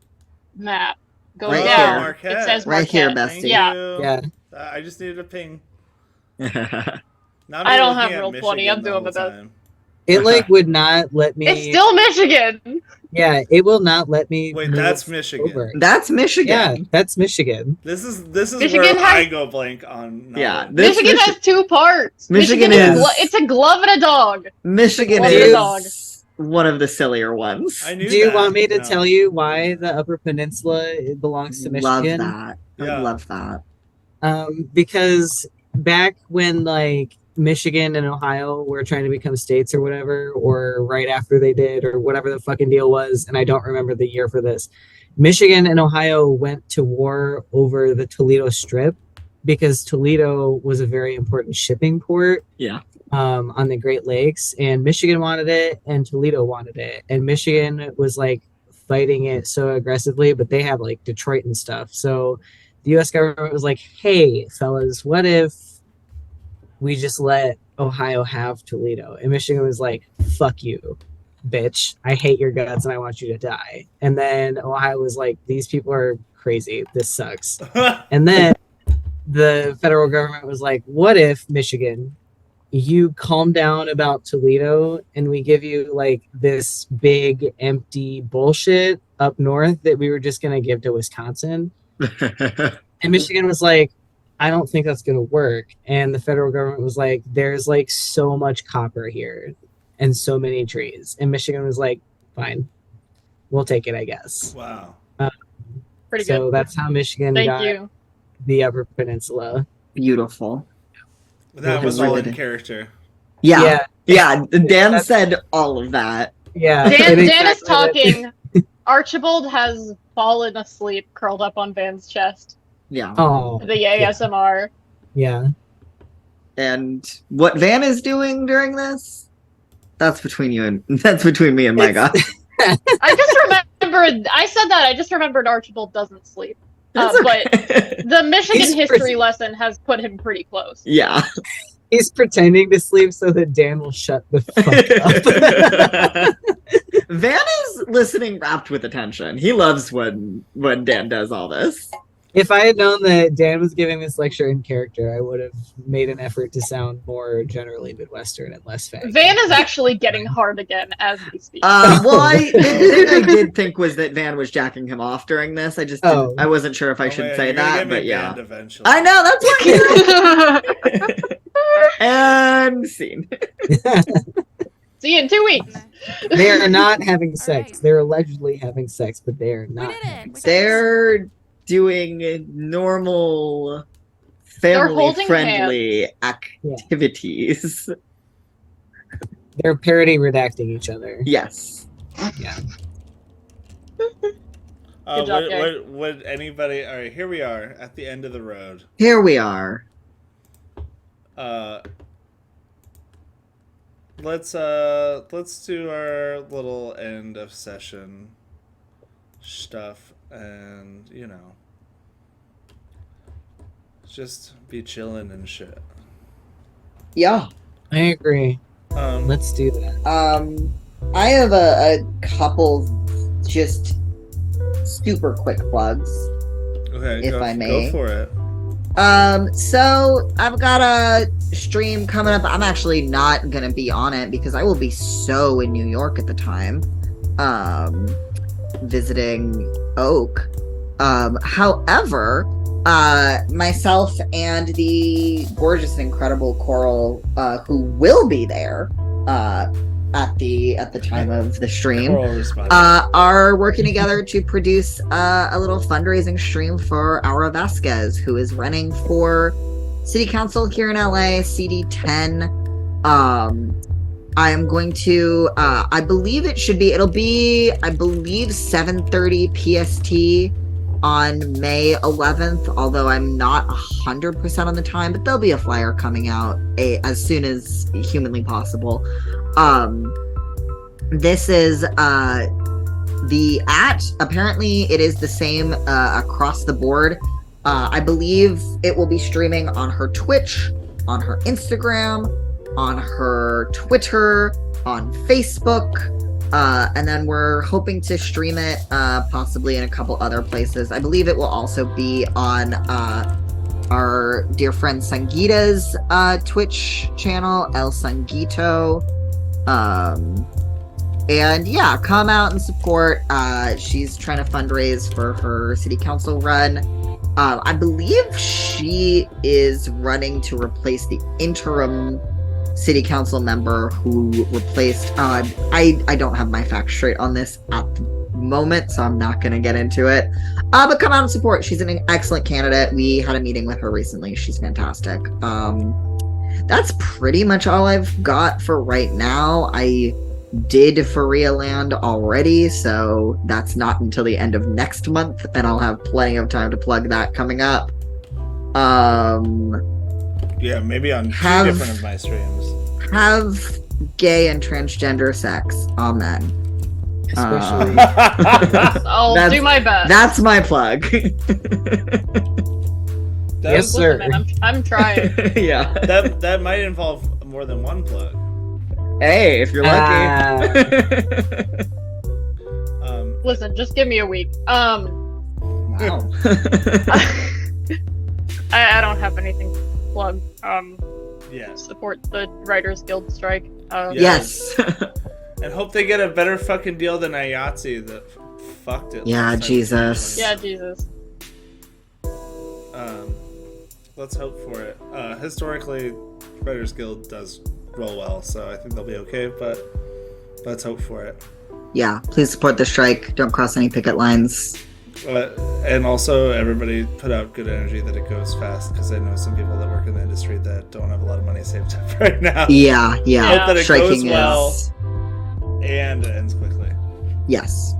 map. Go Right down. here. Marquette. It says Right here, Marquette. bestie. Yeah. You. Yeah. I just needed a ping. That's Not I me don't looking have at Roll 20, Michigan I'm the doing whole my best. time. It like would not let me. It's still Michigan. Yeah, it will not let me. Wait, move that's Michigan. over. Michigan. Yeah, that's Michigan. This is Michigan where has- I go blank on. Yeah, knowledge. this Michigan has two parts. Michigan is is- it's a glove and a dog. Michigan Love the is one of the sillier ones. I knew Do you that. want me to No. tell you why the Upper Peninsula it belongs to Michigan? Love that. Yeah. I love that. Because back when like Michigan and Ohio were trying to become states or whatever, or right after they did, or whatever the fucking deal was, and I don't remember the year for this, Michigan and Ohio went to war over the Toledo Strip because Toledo was a very important shipping port. Yeah. On the Great Lakes, and Michigan wanted it and Toledo wanted it, and Michigan was like, fighting it so aggressively, but they have like Detroit and stuff. So the US government was like, hey, fellas, what if we just let Ohio have Toledo? And Michigan was like, fuck you, bitch. I hate your guts and I want you to die. And then Ohio was like, these people are crazy. This sucks. And then the federal government was like, what if, Michigan, you calm down about Toledo and we give you like this big empty bullshit up north that we were just going to give to Wisconsin? And Michigan was like, I don't think that's going to work. And the federal government was like, there's like so much copper here and so many trees. And Michigan was like, fine, we'll take it, I guess. Wow. Pretty So good. that's how Michigan Thank got you. the Upper Peninsula. Beautiful. That was all in Really? character. Yeah. Dan That's- said all of that. Yeah. Dan and is exactly that- talking. Archibald has fallen asleep, curled up on Van's chest. Yeah. Oh, The ASMR. yeah. And what Van is doing during this, that's between me and my It's- God. I just remembered. I said that. I just remembered Archibald doesn't sleep. That's But okay. the Michigan He's history pretty- lesson has put him pretty close. Yeah. He's pretending to sleep so that Dan will shut the fuck up. Van is listening rapt with attention. He loves when Dan does all this. If I had known that Dan was giving this lecture in character, I would have made an effort to sound more generally Midwestern and less fake. Van is actually getting hard again as we speak. Well, the thing I did think was that Van was jacking him off during this. I just didn't, Oh. I wasn't sure if I Oh, should man, say you're gonna that, get me but yeah. banned eventually. I know, that's why. And scene. See you in 2 weeks. They are not having sex. They're allegedly having sex, but they are not. did it. having sex. They're doing normal, holding family-friendly activities. They're parody redacting each other. Yes. Yeah. Good job, Gary. Would anybody? All right, here we are at the end of the road. Here we are. Let's do our little end of session stuff, and just be chilling and shit. Yeah. I agree. Um, Let's do that. I have a couple just super quick plugs. okay, if I may. go for it. So I've got a stream coming up. I'm actually not gonna be on it because I will be so in New York at the time, visiting Oak. However, myself and the gorgeous and incredible Coral, who will be there, at the time of the stream, Coral responded. are working together to produce a little fundraising stream for Aura Vasquez, who is running for city council here in LA, CD10. I am going to, I believe it'll be 7:30 PST on May 11th, although I'm not 100% on the time, but there'll be a flyer coming out as soon as humanly possible. This is apparently it is the same across the board. I believe it will be streaming on her Twitch, on her Instagram, on her Twitter, on Facebook, and then we're hoping to stream it possibly in a couple other places. I believe it will also be on our dear friend Sangeeta's Twitch channel, El Sangeeto. And yeah, come out and support. She's trying to fundraise for her city council run. I believe she is running to replace the interim city council member who replaced. I don't have my facts straight on this at the moment, so I'm not going to get into it. But come out and support. She's an excellent candidate. We had a meeting with her recently. She's fantastic. That's pretty much all I've got for right now. I did for Land already, so that's not until the end of next month, and I'll have plenty of time to plug that coming up. Yeah, maybe on Have- 2 different of my streams. Have gay and transgender sex. Amen. Especially. I'll That's- do my best. That's my plug. Yes, sir. Listen, man, I'm trying. Yeah. That might involve more than one plug. Hey, if you're lucky. Listen, just give me a week. Wow. I don't have anything to plug. Yes. Support the Writers Guild strike. Yes. And hope they get a better fucking deal than IATSE that fucked it. Yeah, last time. Jesus. Yeah, Jesus. Let's hope for it. Historically, Writers Guild does roll well, so I think they'll be okay, but let's hope for it. Yeah, please support the strike. Don't cross any picket lines. And also, everybody put out good energy that it goes fast, because I know some people that work in the industry that don't have a lot of money saved up right now. Yeah. Hope that it Striking goes well is. and it ends quickly. Yes.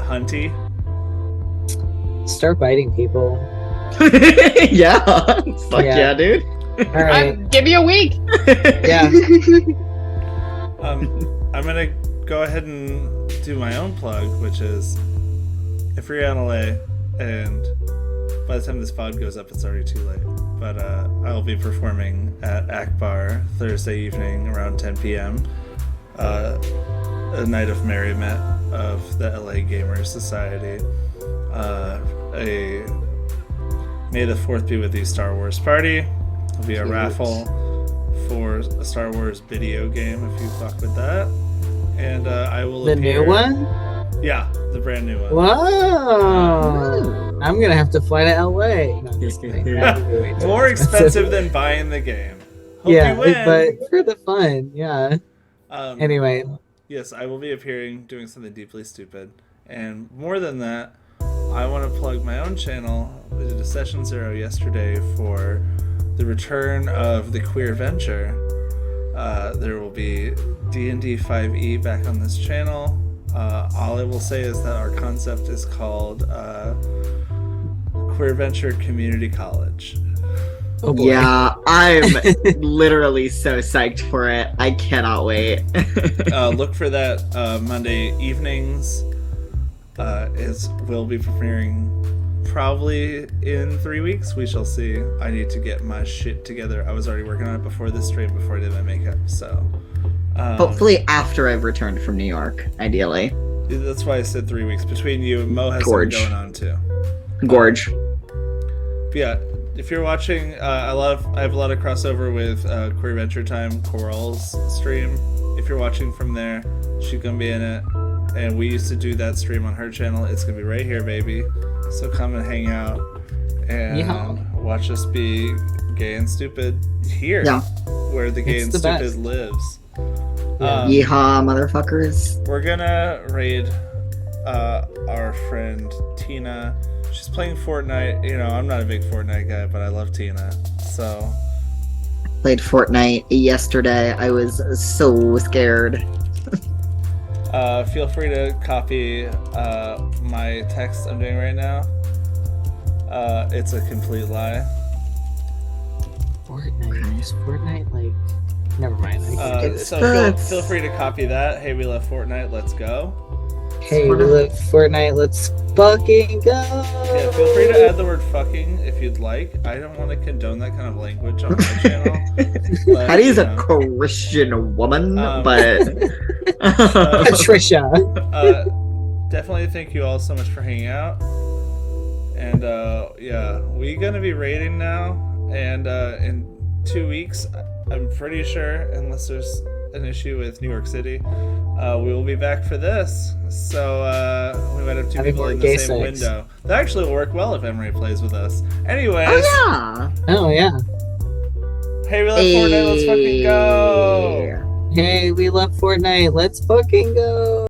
Hunty. Start biting people. Yeah. Fuck yeah, dude. All right. Give me a week. Yeah. I'm gonna go ahead and do my own plug, which is if you're in LA, and by the time this pod goes up, it's already too late. But I'll be performing at Akbar Thursday evening around 10 p.m. A night of merriment of the LA Gamers Society. A May the 4th be with you Star Wars party. There'll be a raffle for a Star Wars video game if you fuck with that. And I will The appear... new one? Yeah, the brand new one. Wow. I'm gonna have to fly to LA. No, I'm just kidding. More expensive than buying the game. Hope Yeah, you win. but for the fun, yeah. Anyway, Yes, I will be appearing doing something deeply stupid. And more than that, I want to plug my own channel. We did a Session 0 yesterday for the return of the Queer Venture. There will be D&D 5e back on this channel. All I will say is that our concept is called Queer Venture Community College. oh boy. Yeah, I'm literally so psyched for it. I cannot wait. Look for that Monday evenings. We'll be premiering probably in 3 weeks. We shall see. I need to get my shit together. I was already working on it before this stream, before I did my makeup. So Hopefully after I've returned from New York, ideally. that's why I said 3 weeks. Between you and Mo has Gorge. something going on too. Gorge. But yeah, if you're watching, I have a lot of crossover with Queer Venture Time Coral's stream. If you're watching from there, she's gonna be in it. And we used to do that stream on her channel. It's gonna be right here, baby. So come and hang out and watch us be gay and stupid here, Yeah. where the gay It's and the stupid best. lives. Yeehaw, motherfuckers. We're gonna raid our friend Tina. She's playing Fortnite. You know, I'm not a big Fortnite guy, but I love Tina. So Played Fortnite yesterday. I was so scared. feel free to copy my text I'm doing right now. It's a complete lie. Fortnite. Is Fortnite like? Never mind. So feel free to copy that. Hey, we love Fortnite. Let's go. Hey, we love Fortnite. Let's fucking go. Yeah, feel free to add the word "fucking" if you'd like. I don't want to condone that kind of language on my channel. But, Patty's you a know. Christian woman, Um, but Patricia. Definitely thank you all so much for hanging out. And yeah, we're gonna be raiding now, and in 2 weeks, I'm pretty sure, unless there's an issue with New York City, we will be back for this. So we might have two Having people more in gay the same sex. window. That actually will work well if Emery plays with us. Anyways, oh yeah. Oh yeah. hey, we love Fortnite. Let's fucking go. Hey, we love Fortnite. Let's fucking go.